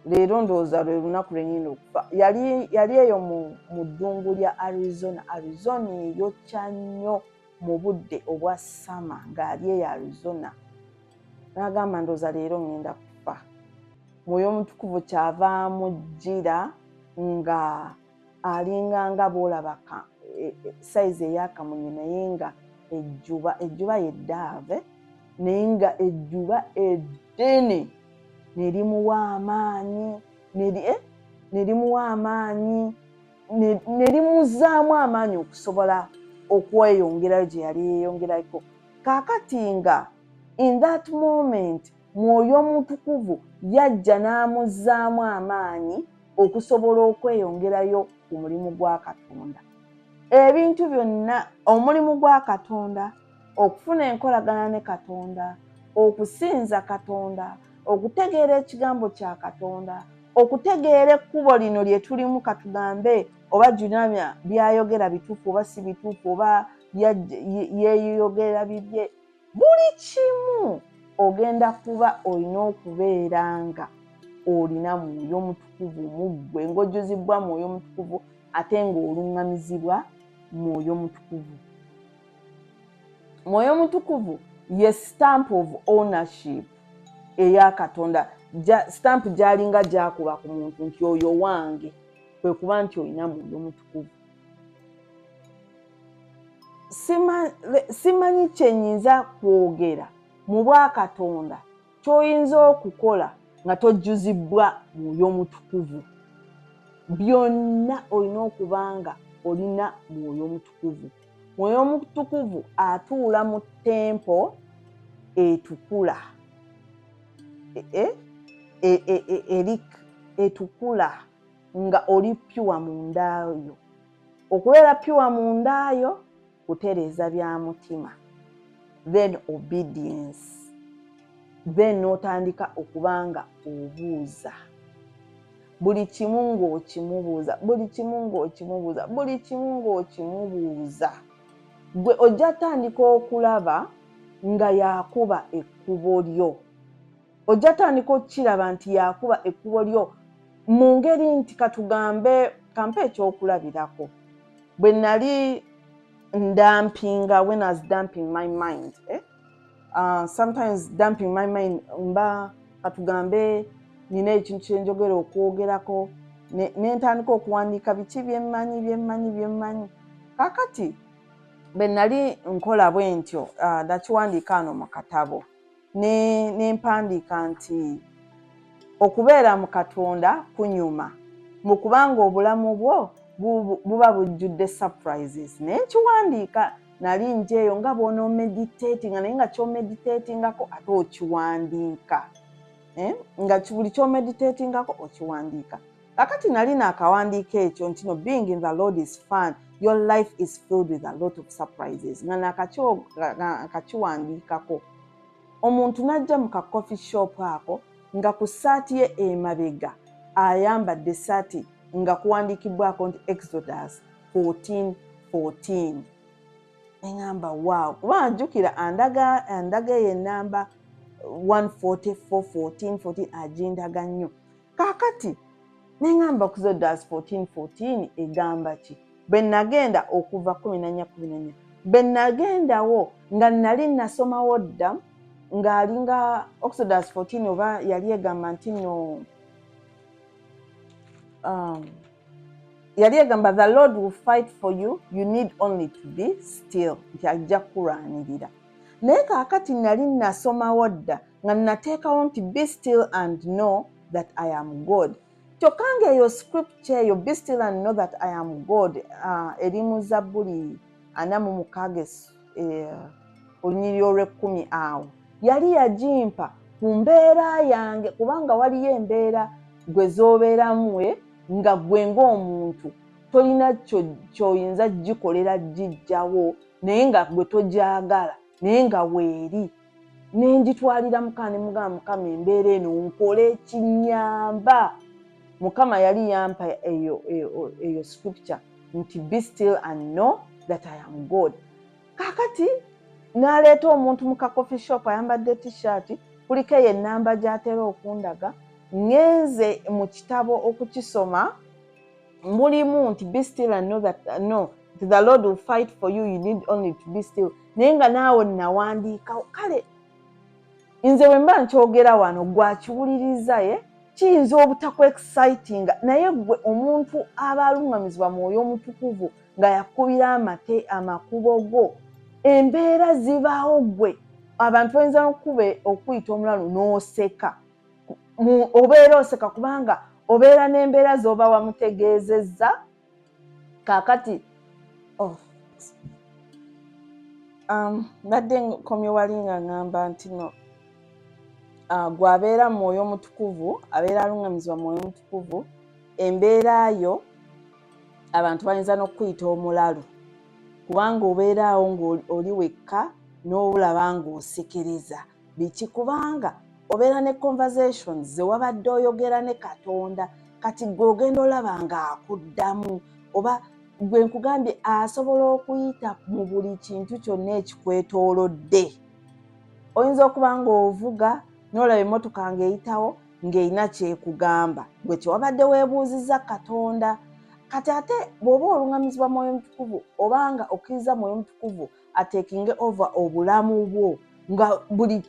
Leero ndowooza lwe lunaku lwe ngenda okufa. Yali eyo mu ddungu lya Arizona. Arizona eyokya nnyo mu budde obwa sama ng'ali eyo Arizona. N'agamba ndowooza leero ngenda kufa. Mwoyo Omutukuvu kyava amujjira nga alinganga bw'olaba sayizi ey'akamunye, naye nga ejjuba yeddaave, naye nga ejjuba eddene nerimuwa amaanyi, nerimuzaamu amaanyi okusobola okweyongerayo gye yali yeeyongerako. Kaakati nga in that moment Mwoyo Mutukuvu yajja n'amuzzaamu amaanyi okusobola okweyongerayo ku mulimu gwa Katonda. Ebintu byonna, omulimu gwa Katonda, okufuna enkolagana ne Katonda, okusinza Katonda, okutegeera ekigambo kya Katonda, okutegeera ekkubo lino lye tulimu katugambe oba Junamya byayogera bituufu oba si bituufu oba yeeyogera bibye. Buli kimu ogenda kuba olina okubeera nga olina Mwoyo Mutukuvu mu ggwe, ng'ojjuzibwa Mwoyo Mutukuvu ate ng'oluŋŋamizibwa Mwoyo Mutukuvu. Mwoyo Mutukuvu ye stamp of ownership eya Katonda. Stamp gy'alinga gyakuba ku muntu nti oyo wange, kwe kuba nti olina Mwoyo Mutukuvu. Simanyi kyenyinza kwogera mu bwa Katonda ky'oyinza okukola nga tojjuzibwa Mwoyo Mutukuvu. Byonna olina okubanga olina Mwoyo Mutukuvu. Mwoyo Mutukuvu atuula mu tempo etukula, etukula nga oli pure mundaayo. Okubeera pure mundaayo kutereeza bya mutima, then obedience, then n'otandika okubanga obuuza buli kimu ng'okimubuuza, buli kimu ng'okimubuuza, buli kimu ng'okimubuuza. Gwe ojja tandika okulaba nga yakuba ekkubo lyo. Ojja tandika okiraba nti yakuba ekkubo lyo mu ngeri nti katugambe, kampa ekyokulabirako. Bwe nali ndampinga, when I was dumping my mind, sometimes dumping my mind, mba katugambe nina ekintu kye njogera okwogerako, ne ntandika okuwandiika biki byemmanyi. Kaakati bwe nali nkola bwe ntyo, ndakiwandiika ano mu katabo, ne mpandiika nti okubeera mu Katonda kunyuma, mu kubanga obulamu bwo buba bujjudde surprises. Ne nkiwandiika, nali njeeyo nga bw'onomeditatinga naye nga ky'omeditatingako ate okiwandiika. Nga buli ky'omeditatingako okiwandiika. Kakati nali naakawandiika ekyo nti no, being in the Lord is fun. Your life is filled with a lot of surprises. Nga nakakiwandiikako. Omuntu n'ajja mu ka coffee shop ako nga ku ssaati ye emabega ayambadde ssaati nga kuwandiikibwako nti Exodus 14:14. Engamba wow, kuba njukira andaga eyo ennamba 144:14 agindaga nnyo. Kaakati nengamba Exodus 14:14 egamba ki? Bwe nagenda okuva 14:14, bwe nagendawo nga nali nasomawo dda ng'alinga Exodus 14 oba yali egamba nti no, yali egamba the Lord will fight for you, you need only to be still, nti ajja kulwanirira. Naye kaakati nali nasomawo dda nga nateekawo nti be still and know that I am God. Kyokka ng'eyo scripture eyo be still and know that I am God eri mu Zabbuli 46 olunyiriri olw'ekkumi awo, yali yagimpa ku mbeera yange, kubanga waliyo embeera gwe z'obeeramu nga gwe ng'omuntu tolina ky'oyinza gikolera gijjawo naye nga gwe togyagala naye nga weeri. Ne ngitwalira Mukama ne mugamba Mukama embeera eno nkole ekinnyamba. Mukama yali yampa eyo scripture nti be still and know that I am God. Kaakati n'aleeta omuntu mu ka coffee shop ayambadde t-shirt kuliko eyo ennamba gy'atera okundaga. Ngenze mu kitabo okukisoma, mulimu nti be still and know that the Lord will fight for you, you need only to be still. Naye nga naawe nawandiikawo. Kale nze bwe mba nkyogera wano gwakiwuliriza kiyinza obutakw exciting, naye gwe omuntu aba alungamizibwa Mwoyo Mutukuvu nga yakubira amate amakubo go, embeera zibaawo gwe abantu bayinza okuyita omulalu n'oseka. Obeera oseka kubanga obeera n'embeera z'oba wamutegeezezza. Kaakati Badde nkomye wali nga ngamba nti no gwabeera mwoyo omutukuvu abeera alungamizibwa mwoyo omutukuvu embeera yo abantu bayinza n'okuyita omulalu kubanga obeeraawo ng'oli wekka n'olaba ng'osekereza biki kubanga obeera ne conversations ze wabadde oyogera ne Katonda kati gwe ogenda olaba ng'akuddamu oba gwe nkugambye asobola okuyita mu buli kintu kyonna ekikwetoolodde. Oyinza okuba ng'ovuga n'olaba emmotoka ng'eyitawo ng'erina kyekugamba gwe kyewabadde weebuuzizza Katonda. Kati ate bw'oba olungamizibwa mwoyo mutukuvu obanga okkiriza mwoyo mutukuvu ateekinge over obulamu bwo nga buli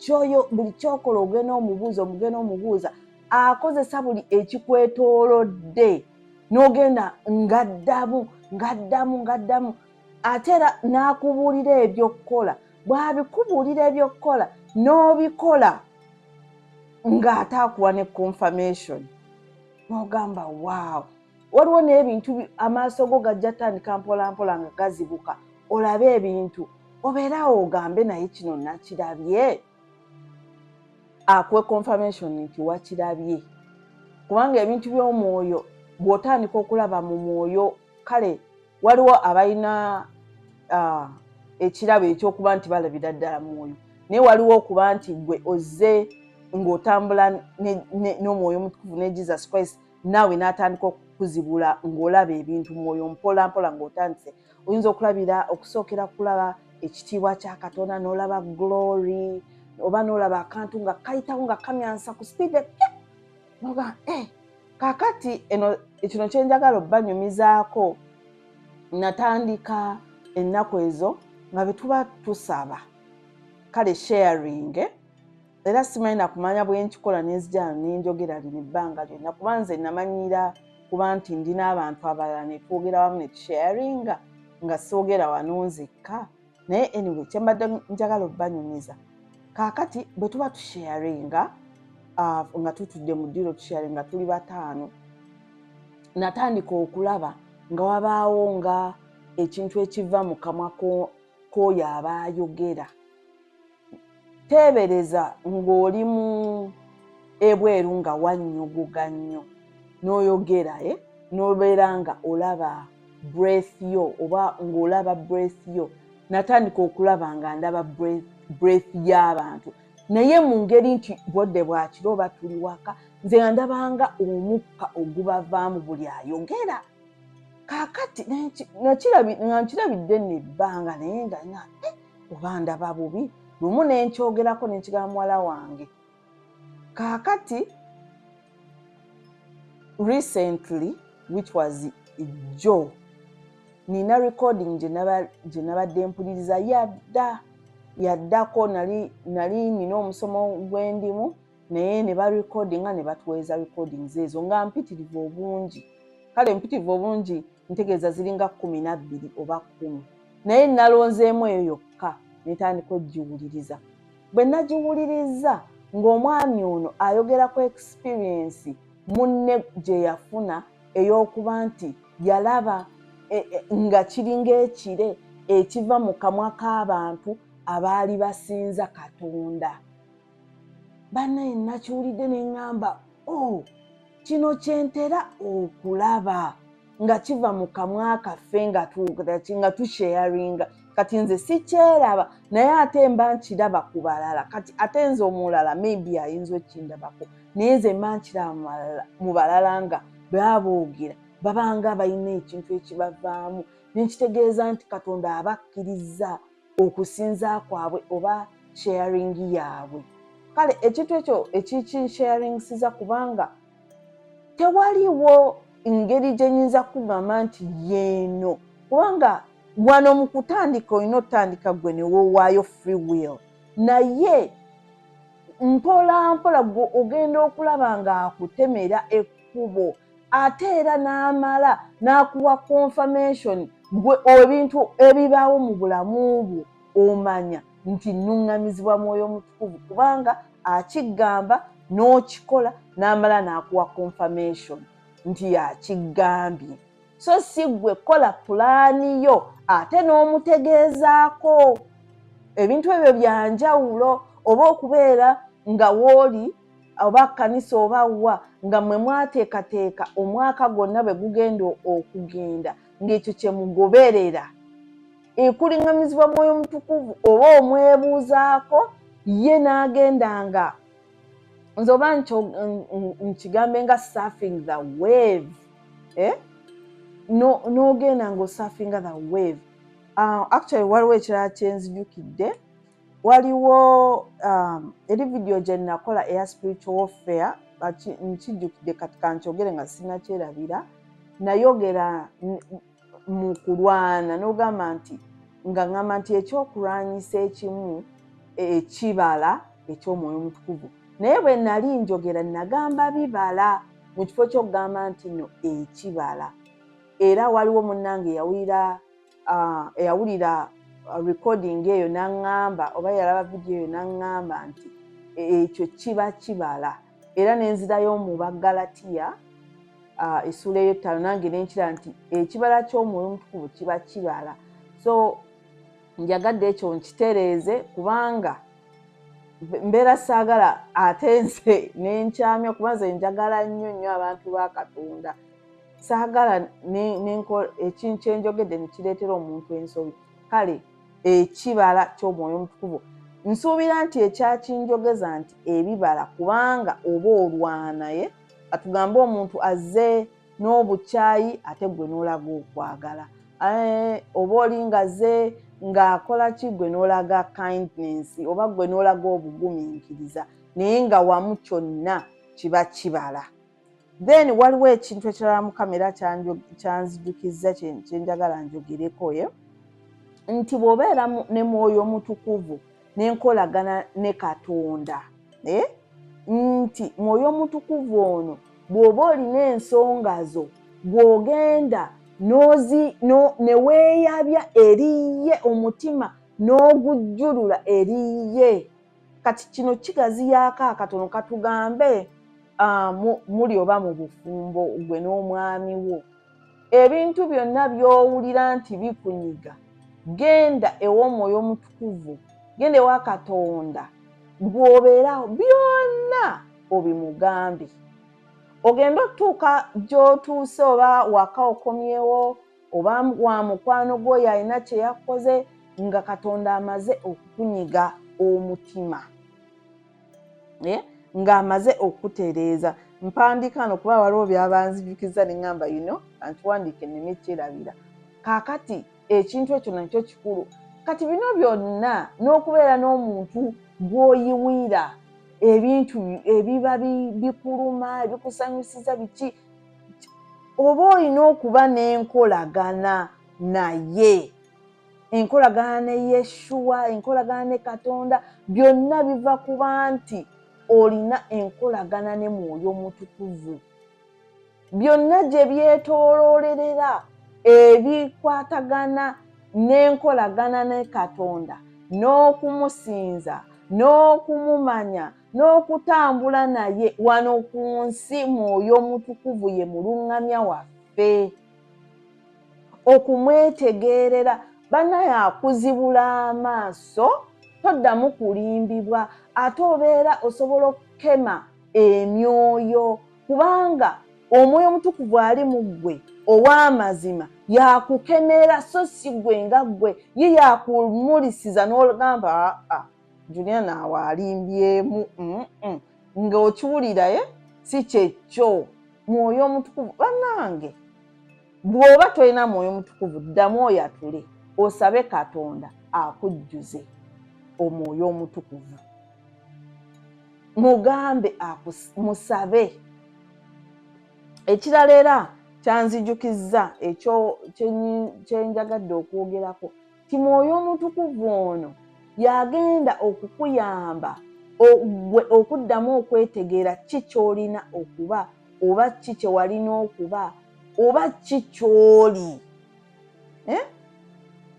kyokola ogenda omubuuza akozesa buli ekikwetoolodde n'ogenda ngaddamu ate era n'akubuulira ebyokkola bw'abikubuulira ebyokkola n'obikola ng'ate akuwa ne confirmation n'ogamba waaw. Waliwo n'ebintu amaaso go gajja tandika mpolampola nga gazibuka olabe ebintu obeerawo ogambe naye kino nakirabye akuwe confirmation nti wakirabye kubanga ebintu by'omwoyo bw'otandika okulaba mu mwoyo kale waliwo abalina ekirabo ekyokuba nti balabira ddala mwoyo naye waliwo okuba nti gwe ozze ng'otambula n'omwoyo omutukuvu ne Jesus Christ naawe n'atandika okukuzibula ng'olaba ebintu mwoyo mpolampola ng'otandise oyinza okusookera kulaba ekitiibwa kya Katonda n'olaba glory oba n'olaba akantu nga kayitawo nga kamyansa ku speed noga kaakati kino kyenjagala obbanyumizaako natandika ennaku ezo nga bwe tuba tusaba kale sharing era simanyi nakumanya bwe nkikola n'enzijana n'enjogera lino ebbanga lyonna kuba nze namanyira kuba nti ndina abantu abalala ne twogera wamu ne tusharinga nga soogera wano nzekka naye anyway kyembadde njagala obbanyumiza kaakati bwe tuba tusharinga nga tutudde mu ddiro tusharinga tuli bataano natandika okulaba nga wabaawo nga ekintu ekiva mu kamwa k'oyo aba ayogera teebereza ng'oli mu ebweru nga wannyogoga nnyo n'oyogera n'obeera nga olaba breath yo oba ng'olaba breath yo natandika okulaba nga ndaba breath y'abantu naye mu ngeri nti bwodde bwakiro oba tuli waka nze nga ndabanga omukka ogubavaamu buli ayogera kaakati nga nkirabidde nebbanga naye nga oba ndaba bubi lumu nenkyogerako nenkigamba muwala wange kaakati recently which was Joe nina recording gye nabadde mpuliriza yaddako nali nina omusomo gw'endimu naye ne barecordinga ne batuweeza recordings ezo nga mpitirivu obungi kale mpitirivu obungi ntegeeza ziringa 12 oba 10 naye nalonzeemu eyo yokka netandika ogiwuliriza bwe nagiwuliriza ng'omwami ono ayogera ku experience munne gye yafuna ey'okuba nti yalaba nga kiringa ekire ekiva mu kamwa k'abantu abaali basinza Katonda. Bannaye nakiwulidde ne ŋŋamba kino kyentera okulaba nga kiva mu kamwa kaffe nga tusharinga kati nze sikyeraba naye ate mba nkiraba ku balala kati ate nze omulala maybe ayinza okindabako naye nze mba nkiraba mu balala nga baaboogera babanga balina ekintu ekibavaamu nenkitegeeza nti Katonda abakkiriza okusinza kwabwe oba sharing yaabwe. Kale ekintu ekyo ekikinsharingisiza kubanga tewaliwo engeri gye nyinza kugamba nti yeeno kubanga wano mu kutandika olina otandika gwe ne woowaayo free will naye mpola mpola ogenda okulaba nga akutemera ekkubo ate era n'amala n'akuwa confirmation gwe ebintu ebibaawo mu bulamu bwo omanya nti nnuŋŋamizibwa mwoyo mutukuvu kubanga akigamba n'okikola n'amala n'akuwa confirmation nti yakigambye. So si gwe kola pulaani yo ate n'omutegeezaako ebintu ebyo byanjawulo oba okubeera nga wooli oba kkanisa oba wa nga mwe mwateekateeka omwaka gwonna bwe gugenda okugenda ng'ekyo kye mugoberera ekuliŋŋamizibwa Mwoyo Mutukuvu oba omwebuuzaako ye n'agenda nga nze oba nkigambe nga surfing the wave n'ogenda ng'osurfinga the wave. Actually waliwo ekirala kyenzijukidde. Waliwo eri video gye nakola eya spiritual warfare nkijjukidde kati kankyogere nga sinnakyerabira. Nayogera mu kulwana n'ogamba nti nga ngamba nti ekyokulwanyisa ekimu ekibala eky'Omwoyo Mutukuvu. Naye bwe nali njogera nagamba bibala mu kifo ky'okugamba nti no ekibala. Era waliwo munnange eyawulira recording eyo n'aŋŋamba oba yalaba video eyo n'aŋŋamba nti ekyo kiba kibala. Era nenzirayo mu Bagalatiya essula ey'ettaano nange nenkira nti ekibala ky'Omwoyo Mutukuvu kiba kibala. So njagadde ekyo nkitereeze kubanga mbeera saagala ate nze nenkyamya kuba nze njagala nnyo abantu ba Katonda. Saagala ekintu kyenjogedde nekireetera omuntu ensobi. Kale ekibala ky'Omwoyo Mutukuvu nsuubira nti ekyakinjogeza nti ebibala kubanga oba olwanaye atugambe omuntu azze n'obukyayi ate gwe n'olaga okwagala. Oba oli ngazze ng'akola ki gwe n'olaga kindness oba gwe n'olaga obugumiikiriza naye nga wamu kyonna kiba kibala. Then waliwo ekintu ekirala Mukama era kyanzijukizza kyenjagala njogereko nti bw'obeera ne Mwoyo Mutukuvu n'enkolagana ne Katonda nti Mwoyo Mutukuvu ono bw'oba olina ensonga zo bw'ogenda ne weeyabya eriye omutima n'ogujjulula eriye. Kati kino kigaziyaako akatono katugambe muli oba mu bufumbo gwe n'omwami wo. Ebintu byonna by'owulira nti bikunyiga genda ew'Omwoyo Mutukuvu, genda ewa Katonda, bw'obeerawo byonna obimugambe. Ogenda otuuka gy'otuuse oba waka okomyewo oba wa mukwano gwoyo alina kye yakoze nga Katonda amaze okukunyiga omutima ng'amaze okutereeza. Mpandiika hano kuba waliwo byabanzijukiza ne ŋŋamba kankiwandiike nneme kyerabira. Kaakati ekintu ekyo nakyo kikulu. Kati bino byonna n'okubeera n'omuntu gw'oyiwira ebintu ebiba bikuluma ebikusanyusiza biki oba olina okuba n'enkolagana naye. Enkolagana ne Yeshuwa, enkolagana ne Katonda byonna biva kuba nti olina enkolagana ne Mwoyo Mutukuvu. Byonna gye byetooloolerera ebikwatagana n'enkolagana ne Katonda n'okumusinza n'okumumanya n'okutambula naye wano ku nsi Mwoyo Mutukuvu ye muluŋŋamya waffe. Okumwetegeerera bannaye akuzibula amaaso toddamu kulimbibwa ate obeera osobola okukema emyoyo kubanga Omwoyo Mutukuvu ali mu ggwe ow'amazima yakukemera so si ggwe nga ggwe ye yakumulisiza n'ogamba Juliana awo alimbyemu ng'okiwulira si kyekyo. Mwoyo Mutukuvu bannange bw'oba tolina Mwoyo Mutukuvu ddamu oyatule osabe Katonda akujjuze Omwoyo Mutukuvu. Mugambe musabe. Ekirala era kyanzijukizza ekyo kyenjagadde okwogerako ti Mwoyo Mutukuvu ono yagenda okukuyamba okuddamu okwetegeera ki ky'olina okuba oba ki kye walina okuba oba ki ky'oli.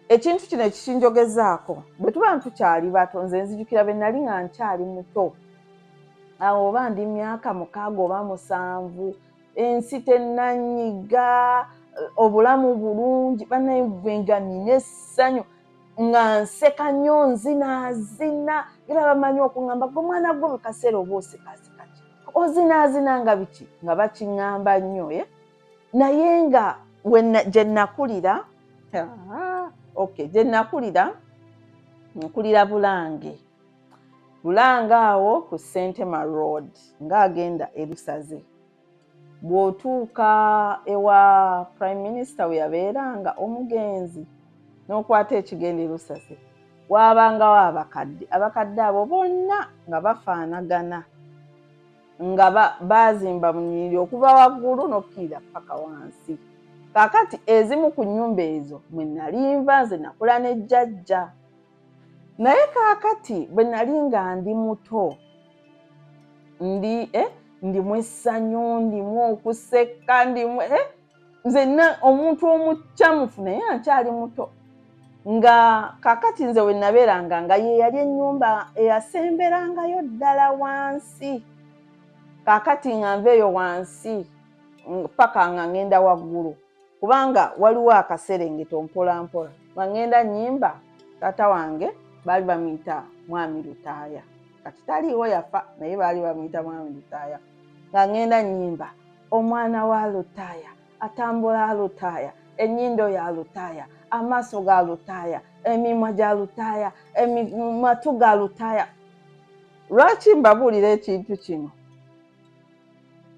Ekintu kino ekikinjogezaako bwe tuba tukyali bato nze nzijukira bwe nali nga nkyali muto awo oba ndi myaka 6 oba 7 ensi tennanyiga obulamu bulungi bannaye bwe nga nina essanyu nga nseka nnyo nzina era bamanyi okuŋŋamba gwe mwana gwo buli kaseera oba osekaseka ki ozinaazina nga biki nga bakiŋŋamba nnyo naye nga gye nakulira nkulira Bulange awo ku Sentema Road ng'agenda e Lusaze. Bw'otuuka ewa Prime Minister we yabeeranga omugenzi n'okwata ekigenda e Lusaze waabangawo abakadde abo bonna nga bafaanagana nga baazimba mu nnyiriri okuva waggulu n'okkiira paka wansi. Kaakati ezimu ku nnyumba ezo mwe nali nva nze nakula ne jjajja. Naye kaakati bwe nali nga ndi muto ndimu essanyu ndimu okuseka nzenna omuntu omukyamufu naye nkyali muto nga kaakati nze we nabeeranga nga ye yali ennyumba eyasemberangayo ddala wansi. Kaakati nga nveeyo wansi paka nga ngenda waggulu kubanga waliwo akaserengeto mpola mpola nga ngenda nnyimba taata wange baali bamuyita Mwami Lutaaya kati taliiwo yafa naye baali bamuyita Mwami Lutaaya nga ngenda nnyimba omwana wa Lutaaya atambula Lutaaya ennyindo ya Lutaaya amaaso ga Lutaaya emimwa gya Lutaaya matu ga Lutaaya. Lwaki mbabuulira ekintu kino?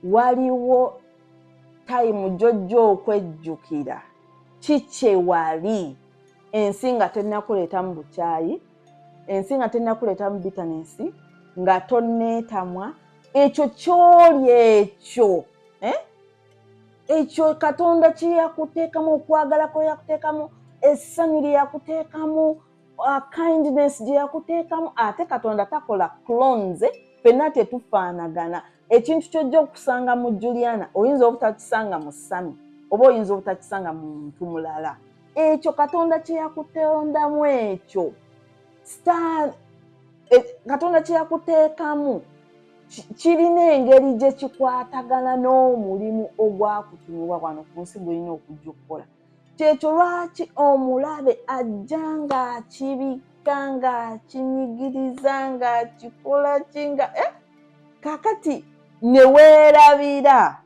Waliwo tayimu jjojja okwejjukira kikye wali ensi nga tennakuleetamu bukyayi, ensi nga tennakuleetamu bitanensi, nga tonneetamwa. Ekyo ky'oli ekyo Katonda kye yakuteekamu, okwagala kwe yakuteekamu, essanyu lye yakuteekamu, kindness gye yakuteekamu. Ate Katonda takola clones, ffenna tetufaanagana. Ekintu ky'ojja okusanga mu Juliana oyinza obutakisanga mu Sami oba oyinza obutakisanga mu muntu mulala. Ekyo Katonda kye yakutondamu ekyo Katonda kye yakuteekamu kirina engeri gye kikwatagana n'omulimu ogwakutumibwa wano ku nsi gw'olina okujja okukola. Kyekyo lwaki omulabe ajja ng'akibikka ng'akinyigiriza ng'akikola kinga kaakati ne weerabira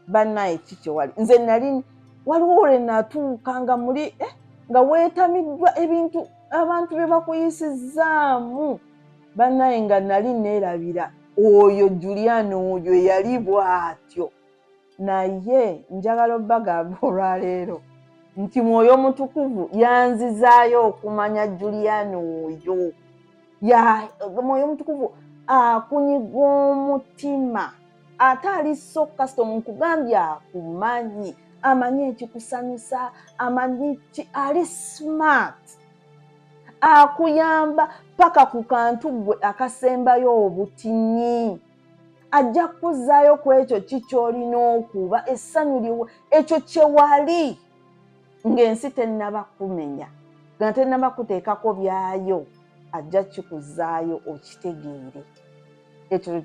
bannaye kikyo wali. Nze nali waliwo lwe natuuka nga muli nga weetamiddwa ebintu abantu bye bakuyisizzaamu bannaye nga nali neerabira oyo Juliana oyo yali bw'atyo. Naye njagala obbagamba olwaleero nti Mwoyo Mutukuvu yanzizaayo okumanya Juliana oyo. Mwoyo Mutukuvu akunyiga omutima ate ali so custom nkugambye akumanyi amanyi ekikusanyusa amanyi ali smart akuyamba paka ku kantu gwe akasembayo obutinyi ajja kuzzaayo ku ekyo kikyolina okuba essanyu liwe ekyo kyewali ng'ensi tennaba kumenya nga tennaba kuteekako byayo ajja kikuzzaayo okitegeere. Ekyo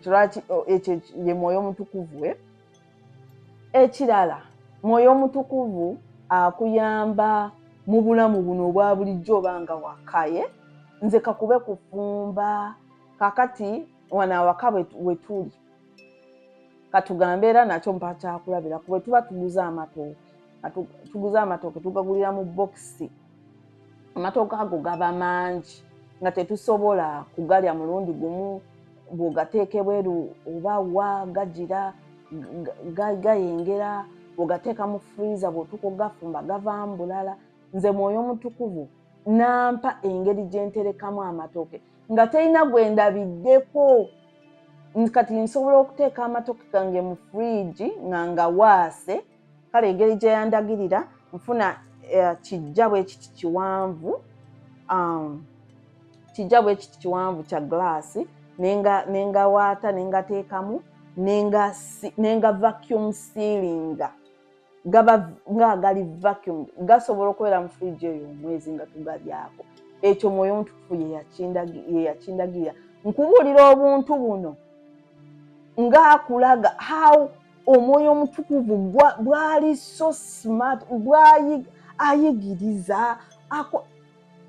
ye Mwoyo Mutukuvu. Ekirala Mwoyo Mutukuvu akuyamba mu bulamu buno obwa bulijjo obanga wakaye. Nze kakube kufumba kakati wana awaka we tuli katugambe era nakyo mpa kyakulabira kube tuba tuguza amatooke tugagulira mu bokisi. Amatooke ago gaba mangi nga tetusobola kugalya mulundi gumu bw'ogateeka ebweru oba wa gagira gayengera bw'ogateeka mu freezer bw'otuuka ogafumba gavaamu bulala. Nze Mwoyo Mutukuvu nampa engeri gye nterekamu amatooke nga terina gwe ndabiddeko. Kati nsobola okuteeka amatooke gange mu fridge nga waase. Kale engeri gye yandagirira nfuna kijja bwe kiti kiwanvu kya glaasi nenga waata nengateekamu nenga vacuum sealinga gaba ng'agali vacuum gasobola okubeera mu fridge eyo omwezi nga tugalyako. Ekyo Mwoyo Mutukuvu ye yakindagirira. Nkubuulira obuntu buno ng'akulaga how Omwoyo Mutukuvu bw'ali so smart ayigiriza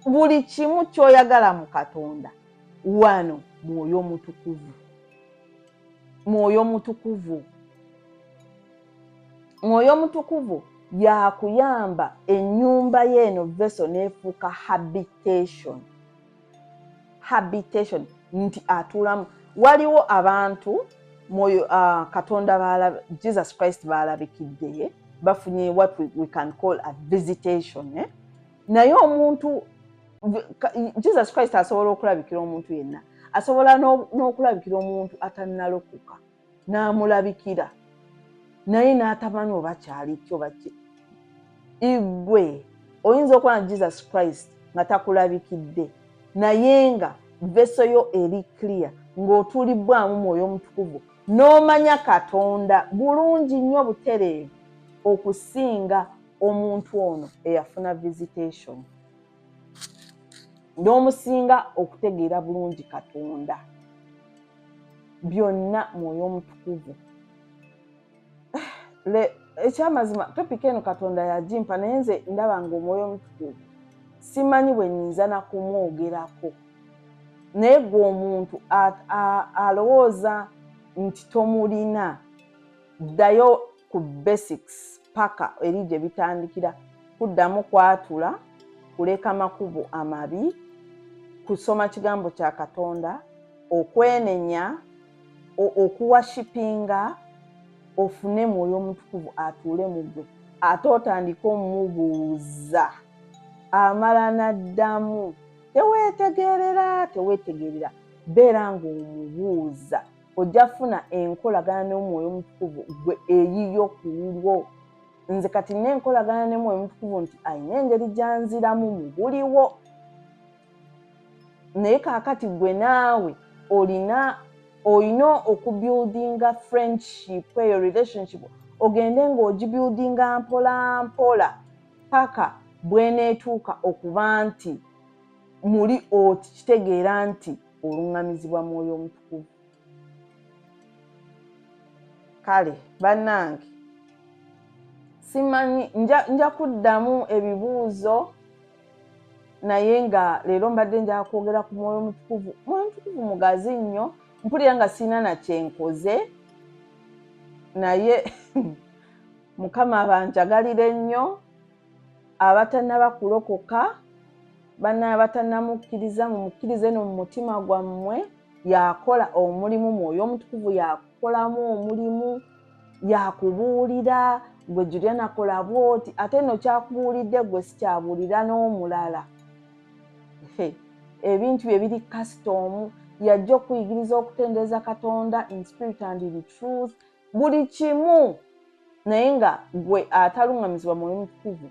buli kimu ky'oyagala mu Katonda wano Mwoyo Mutukuvu. Mwoyo Mutukuvu. Mwoyo Mutukuvu yakuyamba ennyumba y'eno vessel n'efuuka habitation. Habitation nti atulamu. Waliwo abantu Mwoyo Katonda Jesus Christ baalabikidde bafunye what we can call a visitation. Naye omuntu Jesus Christ asobola okulabikira omuntu yenna. Asobola n'okulabikira omuntu atannalokoka n'amulabikira naye n'atamanyi oba kyali kyo baki. Igwe oyinza okuba na Jesus Christ nga takulabikidde naye nga vessel yo eri clear ng'otuulibbwamu Mwoyo Mutukuvu n'omanya Katonda bulungi nnyo butereevu okusinga omuntu ono eyafuna visitation. N'omusinga okutegeera bulungi Katonda. Byonna Mwoyo Mutukuvu. Ekyamazima topic eno Katonda yagimpa naye nze ndaba ng'Omwoyo Mutukuvu simanyi bwe nnyinza na kumwogerako. Naye gwe omuntu alowooza nti tomulina, ddayo ku basics paka eri gye bitandikira. Kuddamu kwatula, kuleka makubo amabi, kusoma kigambo kya Katonda, okwenenya, okuwashipinga, ofune Mwoyo Mutukuvu atuule mu ggwe. Ate otandika omubuuza amala n'addamu. Teweetegerera beera ng'omubuuza. Ojja funa enkolagana n'Omwoyo Mutukuvu gwe eyiyo ku lulwo. Nze kati n'enkolagana ne Mwoyo Mutukuvu nti ayina engeri gyanziramu mu buliwo. Naye kaakati gwe naawe olina okubuildinga friendship, eyo relationship, ogende ng'ogibuildinga mpola mpola paka bweneetuuka okuba nti muli kitegeera nti oluŋŋamizibwa Mwoyo Mutukuvu. Kale bannange simanyi nja kuddamu ebibuuzo naye nga leero mbadde njala kwogera ku Mwoyo Mutukuvu. Mwoyo Mutukuvu mugazi nnyo, mpulira nga sina na kyenkoze naye Mukama abanjagalire nnyo. Abatannaba kulokoka, bannaye abatannamukkiriza mumukkirize no mu mutima gwammwe. Yakola omulimu, Mwoyo Mutukuvu yakolamu omulimu, yakubuulira gwe Juliana akola bw'oti ate no kyakubuulidde gwe sikyabuulira n'omulala. Ebintu bye biri custom, yajja okuyigiriza okutendereza Katonda in spirit and in truth, buli kimu. Naye nga gwe ataluŋŋamizibwa Mwoyo Mutukuvu,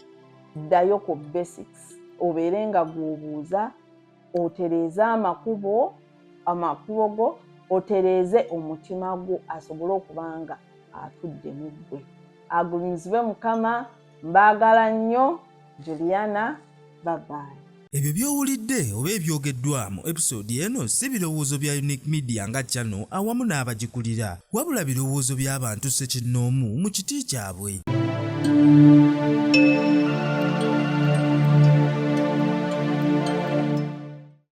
ddayo ku basics, obeere nga gw'obuuza, otereeze amakubo go, otereeze omutima gwo asobole okubanga atudde mu ggwe. Agulumizibwe Mukama. Mbaagala nnyo. Juliana, bye bye. Ebyo by'owulidde oba ebyogeddwa mu episode eno si birowoozo bya Unique Media nga channel awamu n'abagikulira, wabula birowoozo by'abantu ssekinnoomu mu kiti kyabwe.